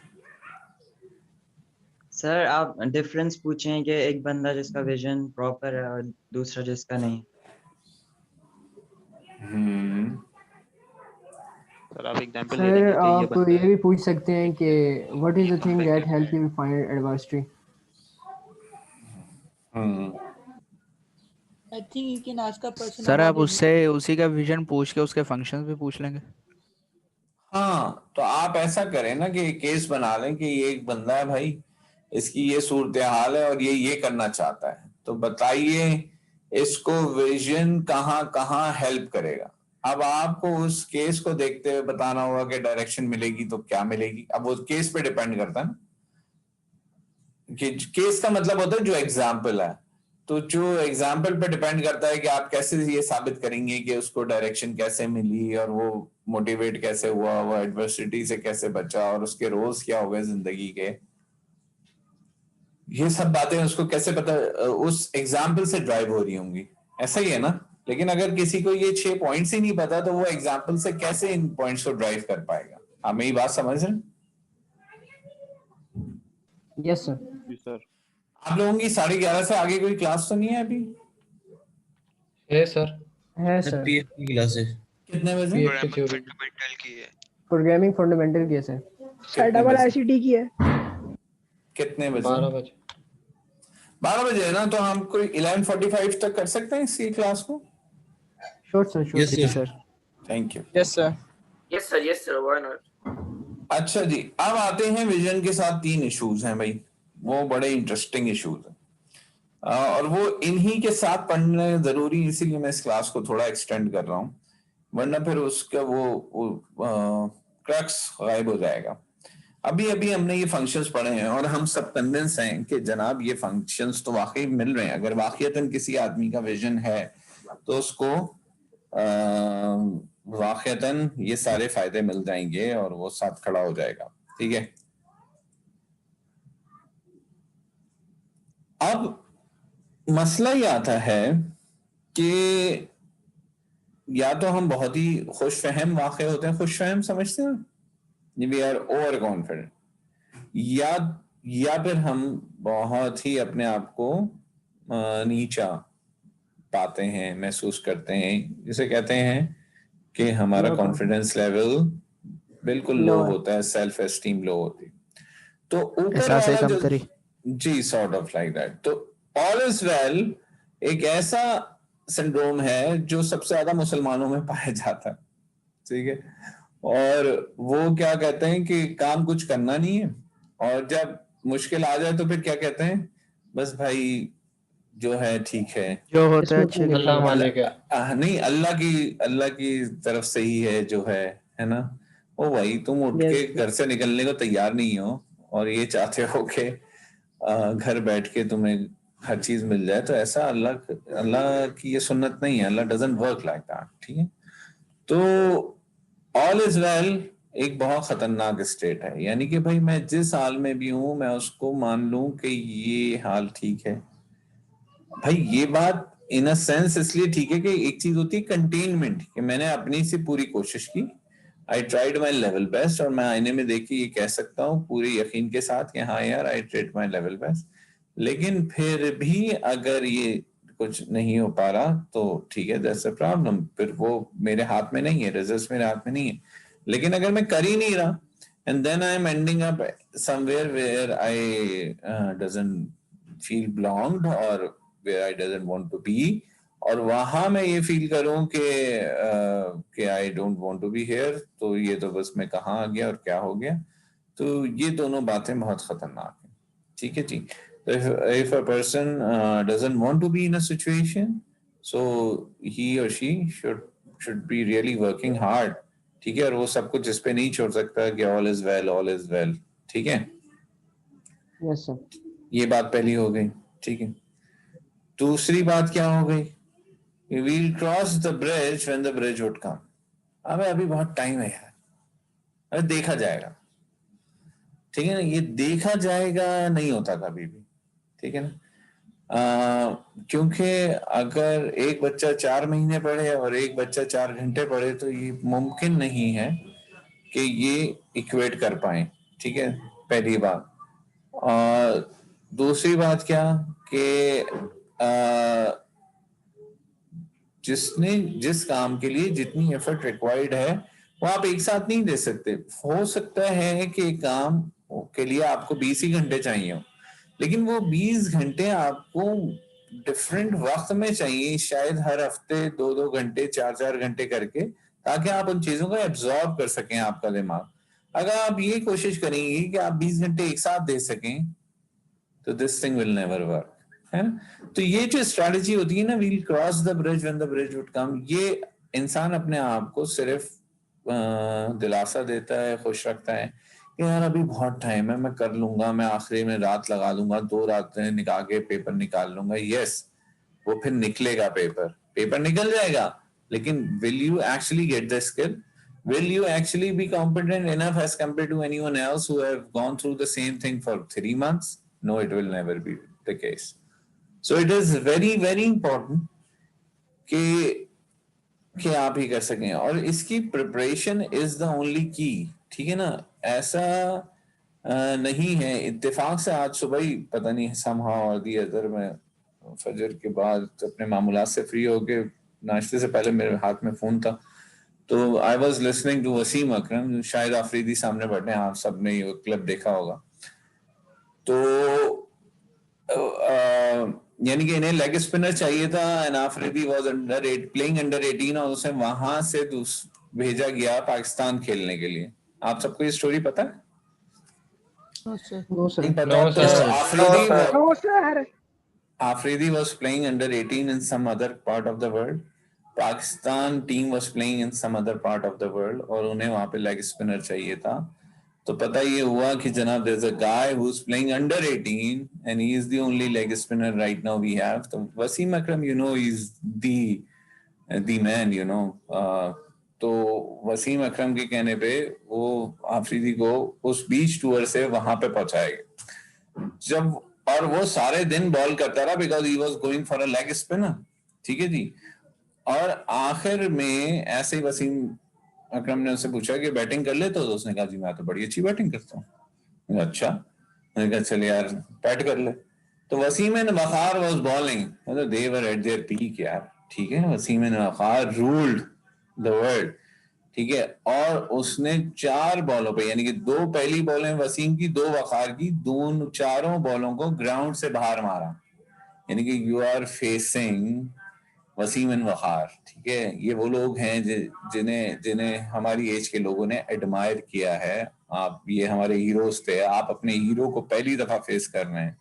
सर आप डिफरेंस पूछें कि एक बंदा जिसका विजन प्रॉपर है और दूसरा जिसका नहीं। सर आप एग्जांपल ले सर लेंगे कि ये आप बंदा ये है। भी पूछ सकते हैं कि what is the thing that help you find adversity? I think you can ask a person. Sir आप उससे उसी का विजन पूछ के उसके फंक्शंस भी पूछ लेंगे। हाँ, तो आप ऐसा करें ना कि केस बना लें कि ये एक बंदा है भाई, इसकी ये सूरत हाल है और ये करना चाहता है, तो बताइए इसको विजन कहाँ कहाँ हेल्प करेगा। अब आपको उस केस को देखते हुए बताना होगा कि डायरेक्शन मिलेगी तो क्या मिलेगी। अब वो केस पे डिपेंड करता है ना, कि केस का मतलब होता है जो एग्जाम्पल है, तो जो एग्जाम्पल पे डिपेंड करता है कि आप कैसे ये साबित करेंगे कि उसको डायरेक्शन कैसे मिली और वो मोटिवेट कैसे हुआ, वो एडवर्सिटी से कैसे बचा और उसके रोल्स क्या हो गए जिंदगी के। ये सब बातें उसको कैसे पता, उस एग्जाम्पल से ड्राइव हो रही होंगी, ऐसा ही है ना। लेकिन अगर किसी को ये 6 पॉइंट्स ही नहीं पता तो वो एग्जाम्पल से कैसे इन पॉइंट्स को ड्राइव कर पाएगा? आप मेरी बात समझ रहे हैं? Yes sir. जी सर। आप लोगों की 11:30 से आगे कोई क्लास तो नहीं है अभी? है सर। है सर। पीएचपी की क्लास है। कितने बजे? फंडामेंटल की है। प्रोग्रामिंग फंडामेंटल की है सर। सर डबल आईसीटी की है। कितने बजे? 12 बजे। 12 बजे है ना, तो हम कोई 11:45 तक कर सकते हैं इसी क्लास को? Sure sir, sure Yes, sir. Sir. Thank you. Yes sir. Yes sir why not. अच्छा जी, अब आते हैं विजन के साथ 3 इश्यूज हैं भाई, वो बड़े इंटरेस्टिंग इश्यूज हैं और वो इन्हीं के साथ पढ़ने जरूरी, इसीलिए मैं इस क्लास को थोड़ा एक्सटेंड कर रहा हूँ, वरना फिर उसका वो क्रक्स गायब हो जाएगा। अभी अभी हमने ये फंक्शंस पढ़े हैं और हम सब कन्विंस हैं कि जनाब ये फंक्शंस तो वाकई मिल रहे हैं। अगर वाकईतन किसी आदमी का विजन है तो उसको वाकईतन ये सारे फायदे मिल जाएंगे और वो साथ खड़ा हो जाएगा। ठीक है, अब मसला ये आता है कि या तो हम बहुत ही खुशफहम वाक़ई होते हैं, खुशफहम समझते हैं, वी आर ओवर कॉन्फिडेंट, या फिर हम बहुत ही अपने आप को नीचा पाते हैं, महसूस करते हैं, जिसे कहते हैं कि हमारा कॉन्फिडेंस लेवल बिल्कुल लो होता है, सेल्फ एस्टीम लो होती है। तो ऊपर वाला जो जी सॉर्ट ऑफ लाइक दैट, तो ऑल इज वेल एक ऐसा सिंड्रोम है जो सबसे ज्यादा मुसलमानों में पाया जाता है। ठीक है, और वो क्या कहते हैं कि काम कुछ करना नहीं है, और जब मुश्किल आ जाए तो फिर क्या कहते हैं, बस भाई जो है ठीक है, जो होता है अच्छे अल्लाह मालिक है। नहीं, अल्लाह की तरफ से ही है जो है ना। ओ भाई, तुम उठ के घर से निकलने को तैयार नहीं हो और ये चाहते हो कि घर बैठ के तुम्हें हर चीज मिल जाए, तो ऐसा अल्लाह की ये सुन्नत नहीं है। अल्लाह डजंट वर्क लाइक दैट। ठीक है, तो ऑल इज वेल एक बहुत खतरनाक स्टेट है, यानी कि भाई मैं जिस हाल में भी हूं मैं उसको मान लूं कि ये हाल ठीक है। भाई ये बात इन अ सेंस इसलिए ठीक है कि एक चीज होती है कंटेनमेंट, कि मैंने अपनी से पूरी कोशिश की, I tried my level best, और मैं आईने में देख के ये कह सकता हूँ पूरे यकीन के साथ कि हाँ यार I tried my level best. लेकिन फिर भी अगर ये कुछ नहीं हो पा रहा तो ठीक है, दैट्स अ प्रॉब्लम, फिर वो मेरे हाथ में नहीं है, रिजल्ट्स मेरे हाथ में नहीं है। लेकिन अगर मैं कर ही नहीं रहा and then I am ending up somewhere where I doesn't feel belonged और where I doesn't want to be, और वहां मैं ये फील करूं कि I don't want to be here, तो ये तो बस मैं कहाँ आ गया और क्या हो गया। तो ये दोनों बातें बहुत खतरनाक हैं। ठीक है जी, if a person doesn't want to be in a situation, so he or she should be really working hard. ठीक है, और वो सब कुछ इस पे नहीं छोड़ सकता कि all is well. ठीक है, यस सर, ये बात पहली हो गई। ठीक है, दूसरी बात क्या हो गई, we'll cross the bridge when the bridge would come. अभी बहुत टाइम है यार, अरे देखा जाएगा। ठीक है ना, ये देखा जाएगा नहीं होता कभी भी। ठीक है ना, क्योंकि अगर एक बच्चा 4 महीने पढ़े और एक बच्चा 4 घंटे पढ़े तो ये मुमकिन नहीं है कि ये इक्वेट कर पाए। ठीक है, पहली बात। और दूसरी बात क्या कि जिसने जिस काम के लिए जितनी एफर्ट रिक्वायर्ड है वो आप एक साथ नहीं दे सकते। हो सकता है कि काम के लिए आपको 20 ही घंटे चाहिए हो, लेकिन वो 20 घंटे आपको डिफरेंट वक्त में चाहिए, शायद हर हफ्ते 2-2 घंटे 4-4 घंटे करके, ताकि आप उन चीजों को एब्जॉर्ब कर सकें आपका दिमाग। अगर आप ये कोशिश करेंगे कि आप 20 घंटे एक साथ दे सकें तो this thing will never work, है ना। तो ये जो स्ट्रैटेजी होती है ना, we'll cross the bridge when the bridge would come, ये इंसान अपने आप को सिर्फ दिलासा देता है, खुश रखता है कि यार अभी बहुत टाइम है, मैं कर लूंगा, मैं आखिरी में रात लगा दूंगा, 2 रातें निकाल के पेपर निकाल लूंगा। यस, वो फिर निकलेगा, पेपर निकल जाएगा, लेकिन will you actually get the skill? Will you actually be competent enough as compared to anyone else who have gone through the same thing for 3 months? No, it will never be the case. So it is very, very important कि आप ही कर सकें, और इसकी preparation is the only की। ठीक है ना, ऐसा नहीं है इत्तेफाक से आज सुबह ही पता नहीं somehow or the other मैं फजर के बाद अपने मामूलात से फ्री होके नाश्ते से पहले मेरे हाथ में फोन था, तो I was listening to Wasim Akram, शायद आफरीदी सामने बैठे हैं, आप सबने ये क्लिप देखा होगा। तो यानी कि इन्हें लेग स्पिनर चाहिए था and Afridi was playing under 18 और उसे वहां से भेजा गया पाकिस्तान खेलने के लिए। आप सबको ये स्टोरी पता है? No sir. No sir. नहीं पता? No, तो sir. No sir. Afridi was playing under 18 in some other part of the world. Pakistan team was playing in some other part of the world और उन्हें वहाँ पे leg spinner चाहिए था। तो पता ये हुआ कि जनाब there's a guy who's playing under 18 and he is the only leg spinner right now we have. तो वसीम अकरम you know he's the man you know. तो वसीम अकरम के कहने पे वो आफरीदी को उस बीच टूर से वहाँ पे पहुँचाएगा जब, और वो सारे दिन बॉल करता रहा because he was going for a leg spinner. ठीक है जी। और आखिर में ऐसे ही वसीम अकरम ने उससे पूछा कि बैटिंग कर ले, तो उसने कहा जी मैं तो बड़ी अच्छी बैटिंग करता हूँ। अच्छा, मैंने कहा चल यार बैट कर ले। तो वसीम वखार वाज बॉलिंग, मतलब दे वर एट देयर पीक यार। ठीक है, Wasim Waqar ruled the world. ठीक है, और उसने 4 बॉलों पे, यानी कि 2 पहली बॉलें वसीम की, 2 वखार की, दोनों चारों बॉलों को ग्राउंड से बाहर मारा। यानी कि you are facing Wasim and Waqar. ठीक है, ये वो लोग हैं जिन्हें हमारी एज के लोगों ने एडमायर किया है। आप, ये हमारे हीरोज थे, आप अपने हीरो को पहली दफा फेस कर रहे हैं।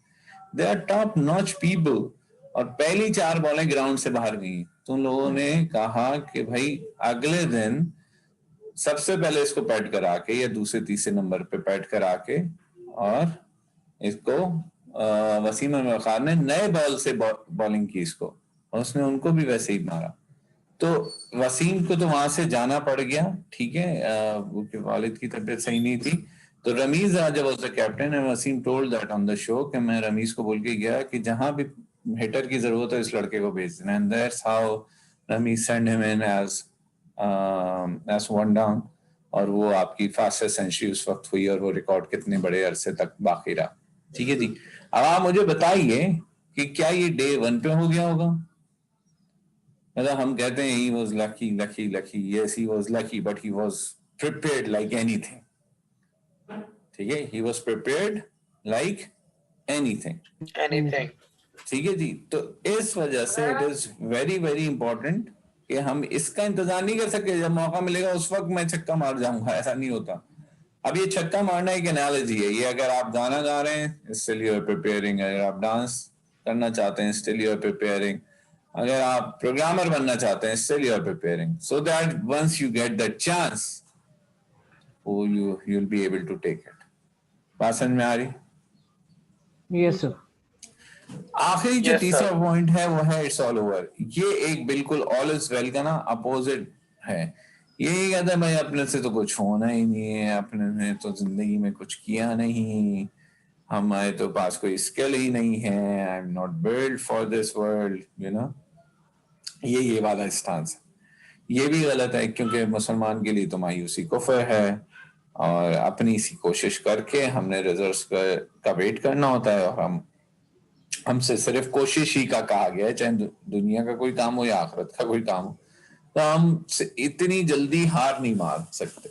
They are top notch people, और पहली 4 बॉलें ग्राउंड से बाहर गई। तो उन लोगों ने कहा कि भाई अगले दिन सबसे पहले इसको पैड करा के या दूसरे तीसरे नंबर पे पैड करा के, और इसको वसीम वखार ने नए बॉल से बॉलिंग की इसको, और उसने उनको भी वैसे ही मारा। तो वसीम को तो वहां से जाना पड़ गया। ठीक है, उनके वालिद की तबीयत सही नहीं थी। तो Rameez Raja was the captain and Wasim told that on the show कि मैं रमीज को बोल के गया कि जहां भी हिटर की जरूरत है इस लड़के को भेज देना। And that's how Ramiz send him in as 1 down, और वो आपकी फास्टेस्ट सेंचुरी उस वक्त हुई, और वो रिकॉर्ड कितने बड़े अरसे तक बाकी रहा। ठीक है जी। अब आप मुझे बताइए कि क्या ये डे 1 पे हो गया होगा? मतलब हम कहते हैं he was lucky, yes he was lucky, but he was prepared like anything. ठीक है, he was prepared like anything. ठीक है जी। तो इस वजह से it is very very important कि हम इसका इंतजार नहीं कर सकते जब मौका मिलेगा उस वक्त मैं छक्का मार जाऊंगा, ऐसा नहीं होता। अब ये छक्का मारना एक एनालॉजी है। ये अगर आप गाना गा रहे हैं स्टिल यू आर प्रिपेयरिंग, अगर आप डांस करना चाहते हैं स्टिल यू आर प्रिपेयरिंग, अगर आप प्रोग्रामर बनना चाहते हैं still you are preparing, so that once you get that chance you will be able to take it. बात समझ में आ रही? Yes sir. आखिरी जो तीसरा पॉइंट है वो है इट्स ऑल ओवर। ये एक बिल्कुल ऑल इज वेल का ना अपोजिट है। ये कहता है भाई अपने से तो कुछ होना ही नहीं है, अपने ने तो जिंदगी में कुछ किया नहीं, हमारे तो पास कोई स्किल ही नहीं है, आई am not build for this world, you know. ये वाला स्टांस ये भी गलत है, क्योंकि मुसलमान के लिए तो मायूसी कुफ्र है, और अपनी सी कोशिश करके हमने रिजल्ट्स का वेट करना होता है, और हमसे सिर्फ कोशिश ही का कहा गया है, चाहे दुनिया का कोई काम हो या आखिरत का कोई काम हो। तो हम इतनी जल्दी हार नहीं मान सकते।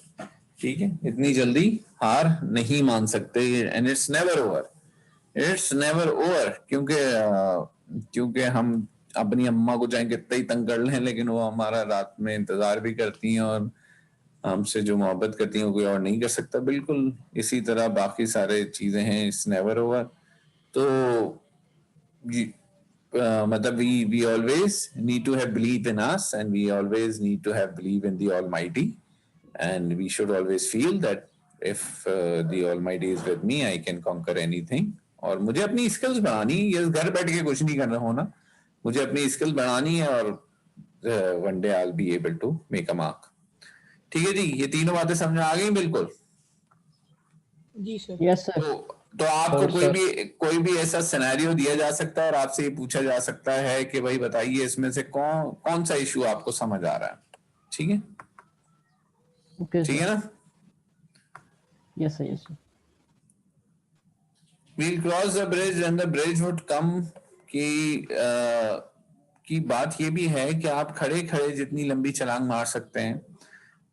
ठीक है, इतनी जल्दी हार नहीं मान सकते। And it's never over, it's never over, क्योंकि हम अपनी अम्मा को चाहे कितना ही तंग कर लें, लेकिन वो हमारा रात में इंतजार भी करती हैं, और हमसे जो मोहब्बत करती हैं वो कोई और नहीं कर सकता। बिल्कुल इसी तरह बाकी सारे चीजें हैं, इट्स नेवर ओवर। तो मतलब we always need to have belief in us, and we always need to have belief in the Almighty, and we should always feel that if the Almighty is with me, I can conquer anything. और मुझे अपनी skills बढ़ानी है, ये घर बैठ के कुछ नहीं करना होना, मुझे अपनी स्किल बढ़ानी है, और one day I'll be able to make a mark. ठीक है जी, ये तीनों बातें समझ में आ गई? बिल्कुल जी सर। Yes sir. तो आपको कोई भी ऐसा सिनेरियो दिया जा सकता है और आपसे ये पूछा जा सकता है कि भाई बताइए इसमें से कौन सा इशू आपको समझ आ रहा है। ठीक है, ठीक है ना? Yes sir, yes sir. we'll cross the bridge when the bridge would come की बात ये भी है कि आप खड़े खड़े जितनी लंबी छलांग मार सकते हैं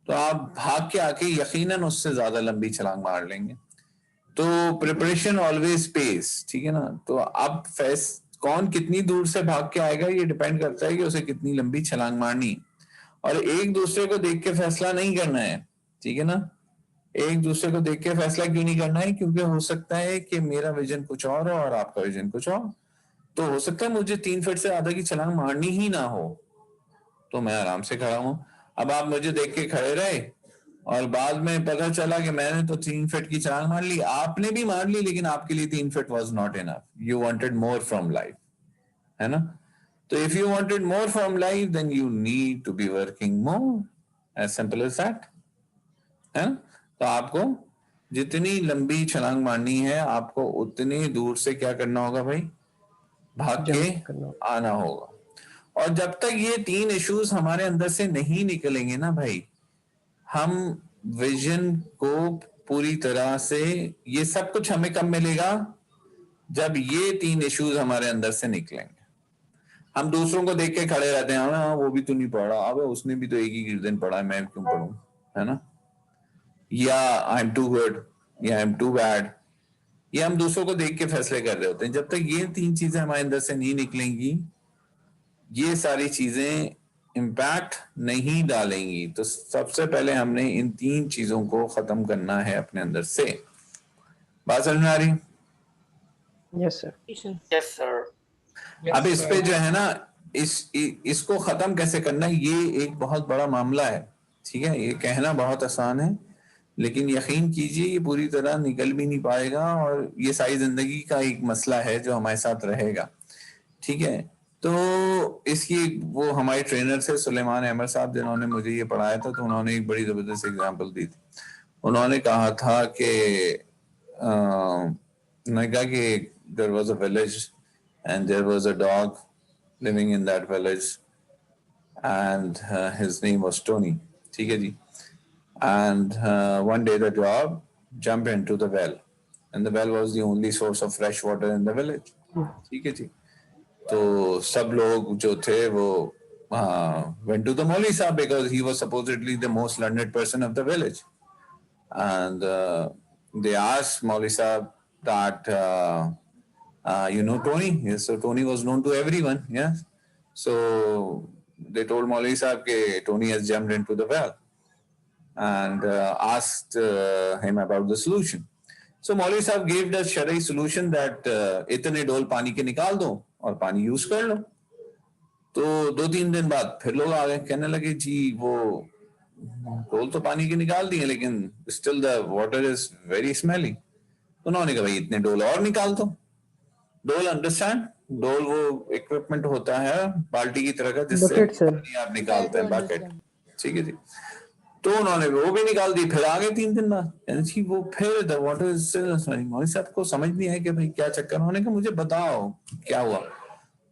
तो आप भाग के आके यकीनन उससे ज्यादा लंबी छलांग मार लेंगे। तो प्रिपरेशन ऑलवेज पेस, ठीक है ना। तो अब कौन कितनी दूर से भाग के आएगा ये डिपेंड करता है कि उसे कितनी लंबी छलांग मारनी, और एक दूसरे को देख के फैसला नहीं करना है, ठीक है ना। एक दूसरे को देख के फैसला क्यों नहीं करना है? क्योंकि हो सकता है कि मेरा विजन कुछ और हो और आपका विजन कुछ और। तो हो सकता है मुझे 3 फीट से ज्यादा की छलांग मारनी ही ना हो, तो मैं आराम से खड़ा हूं। अब आप मुझे देख के खड़े रहे और बाद में पता चला कि मैंने तो 3 फीट की छलांग मार ली, आपने भी मार ली, लेकिन आपके लिए 3 feet was not enough, you wanted more from life, है ना। तो if you wanted more from life then you need to be working more, as simple as that, है ना। तो आपको जितनी लंबी छलांग मारनी है आपको उतनी दूर से क्या करना होगा भाई? भाग के आना होगा। और जब तक ये 3 इश्यूज हमारे अंदर से नहीं निकलेंगे ना भाई, हम विजन को पूरी तरह से, ये सब कुछ हमें कब मिलेगा? जब ये 3 इश्यूज हमारे अंदर से निकलेंगे। हम दूसरों को देख के खड़े रहते हैं, हाँ वो भी तो नहीं पढ़ा, अब उसने भी तो एक ही गिरदन पढ़ा है, मैं क्यों पढ़ूं, है ना। या आई एम टू गुड, या आई एम टू बैड, ये हम दूसरों को देख के फैसले कर रहे होते हैं। जब तक ये 3 चीजें हमारे अंदर से नहीं निकलेंगी, ये सारी चीजें इम्पैक्ट नहीं डालेंगी। तो सबसे पहले हमने इन 3 चीजों को खत्म करना है अपने अंदर से। बात समझ में आ रही? Yes sir. Yes sir. अब इस पे जो है ना, इसको खत्म कैसे करना है, ये एक बहुत बड़ा मामला है, ठीक है। ये कहना बहुत आसान है, लेकिन यकीन कीजिए ये पूरी तरह निकल भी नहीं पाएगा, और ये सारी जिंदगी का एक मसला है जो हमारे साथ रहेगा, ठीक है। तो इसकी वो हमारे ट्रेनर से सुलेमान अहमद साहब, जिन्होंने मुझे ये पढ़ाया था, तो उन्होंने एक बड़ी जबरदस्त एग्जांपल दी थी। उन्होंने कहा था कि there was a village and there was a dog living in that village and his name was Tony, ठीक है जी। And one day the dog jumped into the well, and the well was the only source of fresh water in the village. ठीक है जी। तो सब लोग जो थे वो went to the Maulvi Sahib because he was supposedly the most learned person of the village, and they asked Maulvi Sahib that you know Tony? Yes, so Tony was known to everyone. Yes, so they told Maulvi Sahib that Tony has jumped into the well, and asked him about the solution. So Maulvi Sahib gave the Shari solution that इतने डोल पानी के निकाल दो और पानी use कर लो। तो 2-3 दिन बाद फिर लोग आ गए, कहने लगे जी वो डोल तो पानी के निकाल दिए, लेकिन still the water is very smelly। उन्होंने कहा भाई इतने डोल और निकाल दो। डोल अंडरस्टैंड, डोल वो इक्विपमेंट होता है बाल्टी की तरह का जिससे पानी आप निकालते हैं, बकेट, ठीक है जी। तो उन्होंने वो भी निकाल दी, फिर आ गए 3 दिन बाद, यानी वो फिर the water is still smelling. मौलवी साहब को समझ नहीं आया कि भाई क्या चक्कर। उन्होंने कहा मुझे बताओ क्या हुआ,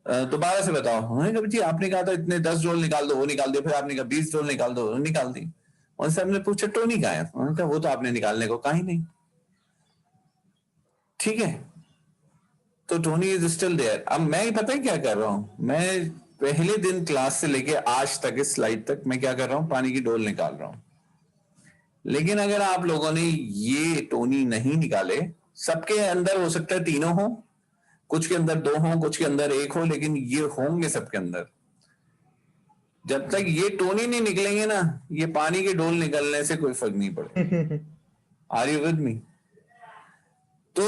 दोबारा से बताओ। उन्होंने कहा जी आपने कहा था इतने 10 डोल निकाल दो, वो निकाल दिए, फिर आपने कहा 20 डोल निकाल दो, वो निकाल दी। मौलवी साहब ने पूछा टोनी कहाँ है? उन्होंने कहा वो तो आपने निकालने को कहा ही नहीं, ठीक है। तो टोनी इज स्टिल देयर। अब मैं पता है क्या कर रहा हूँ, मैं पहले दिन क्लास से लेके आज तक इस स्लाइड तक मैं क्या कर रहा हूँ, पानी की डोल निकाल रहा हूँ। लेकिन अगर आप लोगों ने ये टोनी नहीं निकाले, सबके अंदर हो सकता है 3 हो, कुछ के अंदर 2 हो, कुछ के अंदर 1 हो, लेकिन ये होंगे सबके अंदर। जब तक ये टोनी नहीं निकलेंगे ना, ये पानी के डोल निकलने से कोई फर्क नहीं पड़ेगा। Are you with me? तो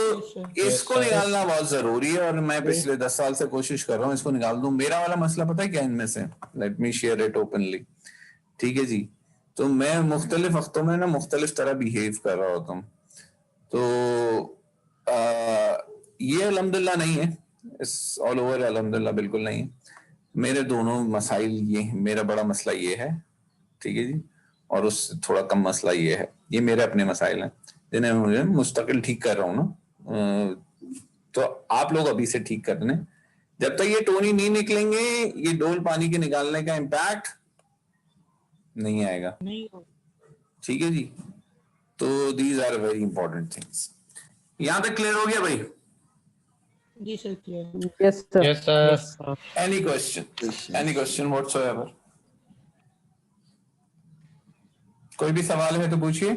इसको निकालना बहुत जरूरी है, और मैं पिछले 10 साल से कोशिश कर रहा हूँ इसको निकाल दूं। मेरा वाला मसला पता है क्या इनमें से? Let me share it openly, ठीक है जी। तो मैं मुख्तलिफ वक्तों में ना मुख्तलिफ तरह बिहेव कर रहा होता हूँ। तो ये अल्हम्दुलिल्लाह नहीं है, इस ऑल ओवर अल्हम्दुलिल्लाह बिल्कुल नहीं है। मेरे दोनों मसाइल ये, मेरा बड़ा मसला ये है, ठीक है जी, और उससे थोड़ा कम मसला ये है। ये मेरे अपने मसाइल हैं जिन्हें मुझे मुस्तकिल ठीक कर रहा हूँ ना। तो आप लोग अभी से ठीक करने, जब तक ये टोनी नहीं निकलेंगे ये डोल पानी के निकालने का इम्पैक्ट नहीं आएगा, ठीक है जी। तो these are very important things. यहां तक क्लियर हो गया भाई? जी sir clear. Yes, sir. Yes, sir. Yes, sir. Any question? Any question whatsoever? कोई भी सवाल है तो पूछिए।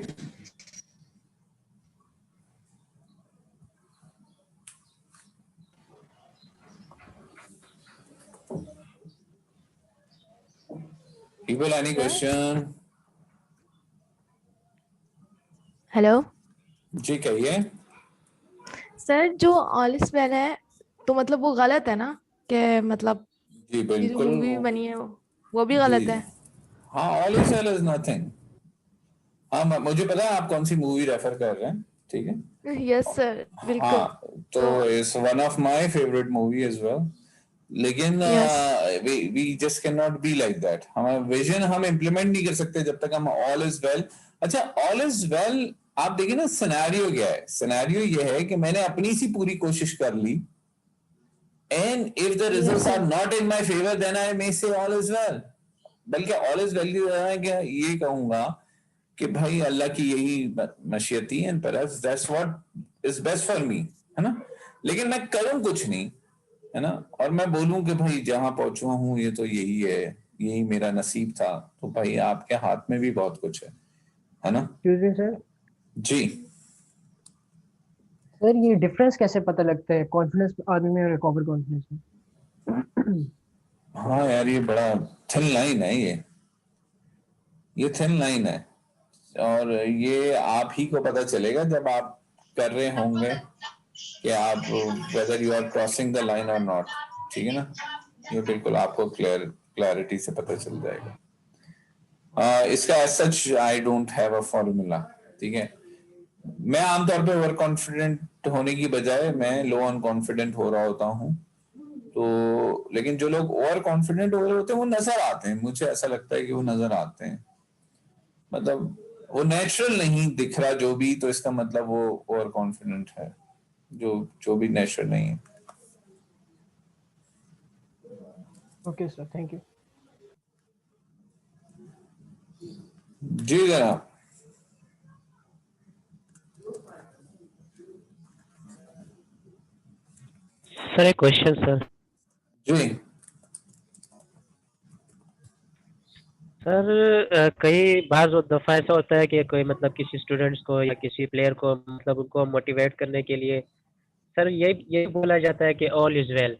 People, any question? हेलो जी कहिए। सर, जो ऑल इज वेल है तो मतलब वो गलत है ना? कि मतलब जी ये जो बिल्कुल। मूवी बनी है वो भी जी गलत है। हाँ, all is well is nothing. हाँ, मुझे पता है आप कौन सी मूवी रेफर कर रहे हैं, ठीक है। यस सर, बिल्कुल। हाँ, तो it's one of my favourite movie as well. लेकिन we just can not be like that. हमारा विजन हम इम्प्लीमेंट नहीं कर सकते जब तक हम ऑल इज वेल। अच्छा, ऑल इज वेल आप देखिए ना, सिनेरियो क्या है। सिनेरियो ये है कि मैंने अपनी सी पूरी कोशिश कर ली, and if the results are not in my favour then I may say all is well. बल्कि ऑल इज वेल की वजह है कि ये कहूंगा कि भाई अल्लाह की यही मशीयत थी, and perhaps that's what is best for me, है ना। लेकिन मैं करूं कुछ नहीं, है ना, और मैं बोलूं कि भाई जहां पहुंचा हूं ये तो यही है, यही मेरा नसीब था, तो भाई आपके हाथ में भी बहुत कुछ है ना। Excuse me, sir. जी सर, ये डिफरेंस कैसे पता लगता है कॉन्फिडेंस आदमी में और ओवर कॉन्फिडेंस में? हाँ यार, ये बड़ा थिन लाइन है, ये थिन लाइन है, और ये आप ही को पता चलेगा जब आप कर रहे होंगे कि आप whether you are crossing the line और नॉट, ठीक है ना। ये बिल्कुल आपको क्लैरिटी से पता चल जाएगा। इसका as such I don't have a formula, ठीक है। मैं आमतौर पे ओवर कॉन्फिडेंट होने की बजाय मैं लो ऑन कॉन्फिडेंट हो रहा होता हूँ। तो लेकिन जो लोग ओवर कॉन्फिडेंट हो रहे होते हैं वो नजर आते हैं, मुझे ऐसा लगता है कि वो नजर आते हैं, मतलब वो नेचुरल नहीं दिख रहा जो भी, तो इसका मतलब वो ओवर कॉन्फिडेंट है, जो भी नेचुरल नहीं है। Okay sir, thank you. जी जनाब। सर एक क्वेश्चन सर। जी सर, कई बार जो दफा ऐसा होता है कि कोई मतलब किसी स्टूडेंट्स को या किसी प्लेयर को मतलब उनको मोटिवेट करने के लिए सर ये बोला जाता है कि ऑल इज वेल,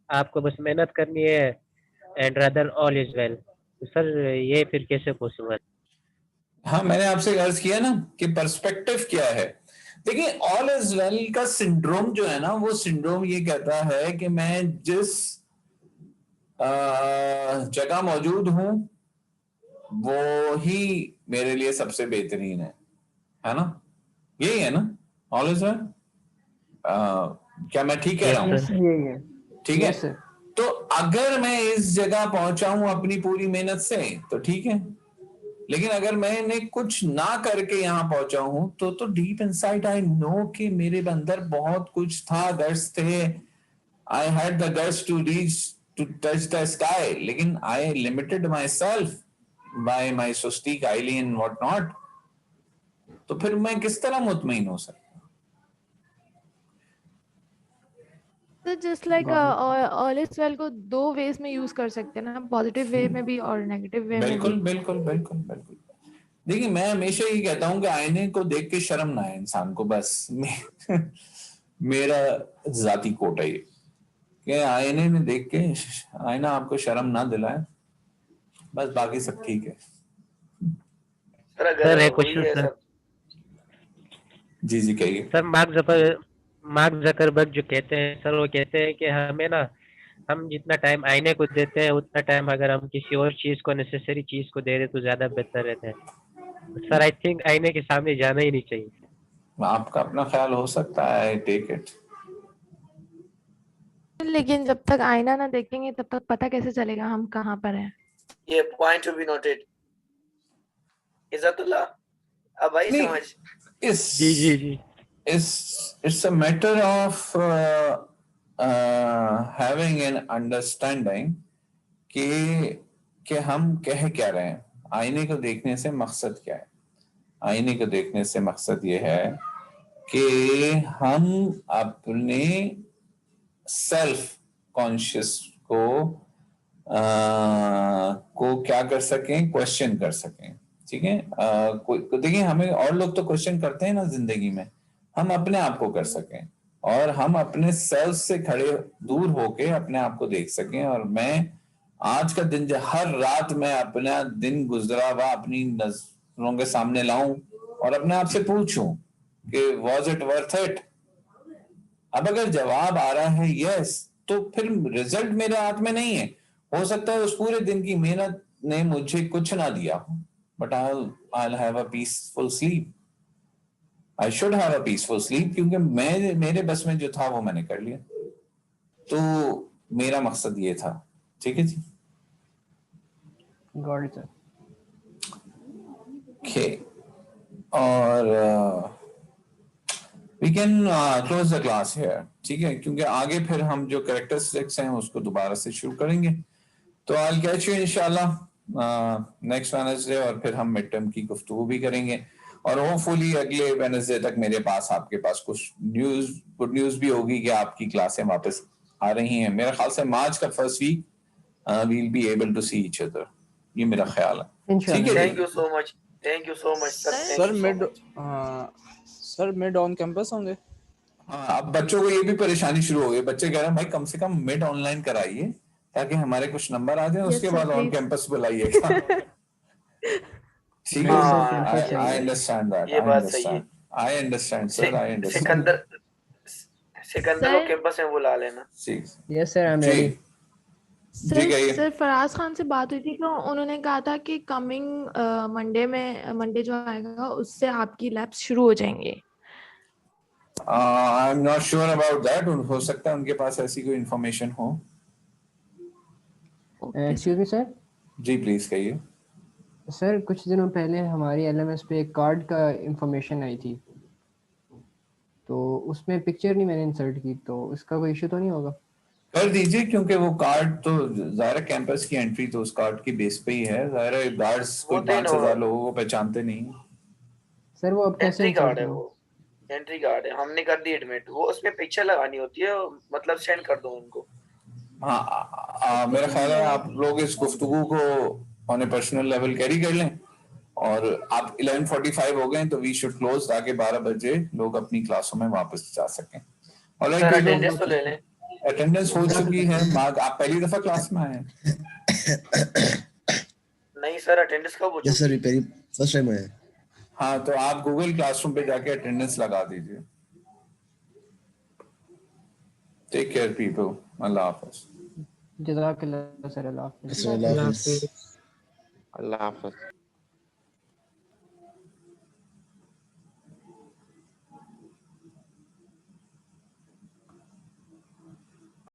आपको बस मेहनत करनी है and rather all is well. तो सर ये फिर कैसे पॉसिबल? हाँ, मैंने आपसे अर्ज किया ना कि पर्सपेक्टिव क्या है। देखिए, ऑल इज वेल का सिंड्रोम जो है ना, वो सिंड्रोम ये कहता है कि मैं जिस जगह मौजूद हूं वो ही मेरे लिए सबसे बेहतरीन है ना। यही है ना ऑल इज वेल। क्या मैं ठीक कह रहा हूँ? यही है। ठीक है। तो अगर मैं इस जगह पहुंचा हूं अपनी पूरी मेहनत से तो ठीक है, लेकिन अगर मैंने कुछ ना करके यहाँ पहुंचा हूं तो डीप इनसाइड आई नो कि मेरे अंदर बहुत कुछ था, गट्स थे, I had the guts to reach to touch the sky, लेकिन I limited myself by my सुस्ती काइली एंड व्हाट नॉट। तो फिर मैं किस तरह मुतमईन हो सकता? तो just like all is well को दो वेज में यूज कर सकते हैं ना, पॉजिटिव वे में भी और नेगेटिव वे में बिल्कुल भी। बिल्कुल बिल्कुल बिल्कुल। देखिए, मैं हमेशा ये कहता हूँ कि आईने को देख के शर्म ना आए इंसान को, बस मेरा जाती कोट है ये कि आईने में देख के आईना आपको शर्म ना दिलाए, बस बाकी सब ठीक है। सर एक क्वेश्चन सर। जी जी कहिए। सर मार्क जकरबर्ग जो कहते हैं सर, वो कहते हैं कि हमें ना, हम जितना टाइम आईने को देते हैं उतना टाइम अगर हम किसी और चीज को, नेसेसरी चीज को दे रहे तो ज्यादा बेहतर रहता है। सर आई थिंक आईने के सामने जाना ही नहीं चाहिए। आपका अपना ख्याल हो सकता है, आई टेक इट, लेकिन जब तक आईना ना देखेंगे तब तक पता कैसे चलेगा हम कहाँ पर हैं? ये पॉइंट टू बी नोटेड। इज्जतुल्लाह, अब आई समझ? जी it's a matter of having an understanding कि हम कह क्या रहे हैं। आईने को देखने से मकसद क्या है? आईने को देखने से मकसद ये है कि हम अपने सेल्फ कॉन्शियस को क्या कर सकें, क्वेश्चन कर सकें। ठीक है, देखिए हमें और लोग तो क्वेश्चन करते हैं ना जिंदगी में, हम अपने आप को कर सकें और हम अपने सेल्फ से खड़े दूर होके अपने आप को देख सकें। और मैं आज का दिन हर रात मैं अपना दिन गुजरा हुआ अपनी नजरों के सामने लाऊं और अपने आप से पूछूं कि was it worth it। अब अगर जवाब आ रहा है यस, तो फिर रिजल्ट मेरे हाथ में नहीं है। हो सकता है उस पूरे दिन की मेहनत ने मुझे कुछ ना दिया हो, but I'll have a peaceful sleep। I should have a peaceful sleep क्योंकि मेरे बस में जो था वो मैंने कर लिया। तो मेरा मकसद ये था। ठीक है जी, गॉट इट सर। ओके, और we can close the class here। ठीक है, क्योंकि आगे फिर हम जो कैरेक्टरिस्टिक्स हैं उसको दोबारा से शुरू करेंगे। तो I'll catch you इंशाल्लाह नेक्स्ट वेडनेसडे, और फिर हम मिड टर्म की गुफ्तगू भी करेंगे और होपफुली अगले वेडनेसडे तक मेरे पास आपके पास कुछ गुड न्यूज भी होगी कि आपकी क्लासें वापस आ रही हैं। मेरे ख्याल से मार्च का first week we'll be able to see each other, ये मेरा ख्याल है। ठीक है, thank you so much, thank you so much sir. Sir mid on campus होंगे? हाँ, अब बच्चों को ये भी परेशानी शुरू हो गई। बच्चे कह रहे हैं भाई कम से कम मिड ऑनलाइन कराइए ताकि हमारे कुछ नंबर आ जाए, उसके बाद ऑन कैंपस बुलाइएगा। ठीक है, आई अंडरस्टैंड दैट, ये बात सही है। I understand sir, I understand. Sikandar को कैंपस में बुला लेना। Yes sir, I am ready. Sir Faraz Khan से बात हुई थी तो उन्होंने कहा था कि कमिंग मंडे जो आएगा उससे आपकी लैब्स शुरू हो जाएंगे। I am not sure about that, हो सकता है उनके पास ऐसी कोई इंफॉर्मेशन हो। Excuse me sir. जी प्लीज कहिए। सर कुछ दिनों पहले हमारी एलएमएस पे एक कार्ड का इंफॉर्मेशन आई थी, तो उसमें पिक्चर नहीं मैंने इंसर्ट की, तो इसका कोई इशू तो नहीं होगा? कर दीजिए, क्योंकि वो कार्ड तो ज़ाहिर कैंपस की एंट्री तो उस कार्ड की बेस पे ही है। ज़ाहिर गार्ड्स कोई 5,000 लोगों को पहचानते नहीं। सर वो अब कैसे एंट्री कार्ड है, वो एंट्री कार्ड है, हमने कर दी एडमिट। वो उसमें पिक्चर लगानी होती है, मतलब सेंड कर दो उनको। हाँ, मेरा ख्याल है आप लोग इस गुफ्तगू को on A personal level carry कर लें, और आप 11:45 हो गए तो वी शुड क्लोज ताकि 12 बजे लोग अपनी क्लासों में वापस जा सकें। और अटेंडेंस तो ले लें। अटेंडेंस हो चुकी है। आप पहली दफा क्लास में आए? नहीं सर, अटेंडेंस कब हो चुकी है? यस सर, पहली फर्स्ट टाइम आया। हाँ, तो आप गूगल क्लासरूम पे जाके अटेंडेंस लगा दीजिए। टेक केयर पीपल, अल्लाह हाफिज। जज़ाकल्लाह सर, अल्लाह हाफिज। अल्लाह हाफिज। अल्लाह हाफिज।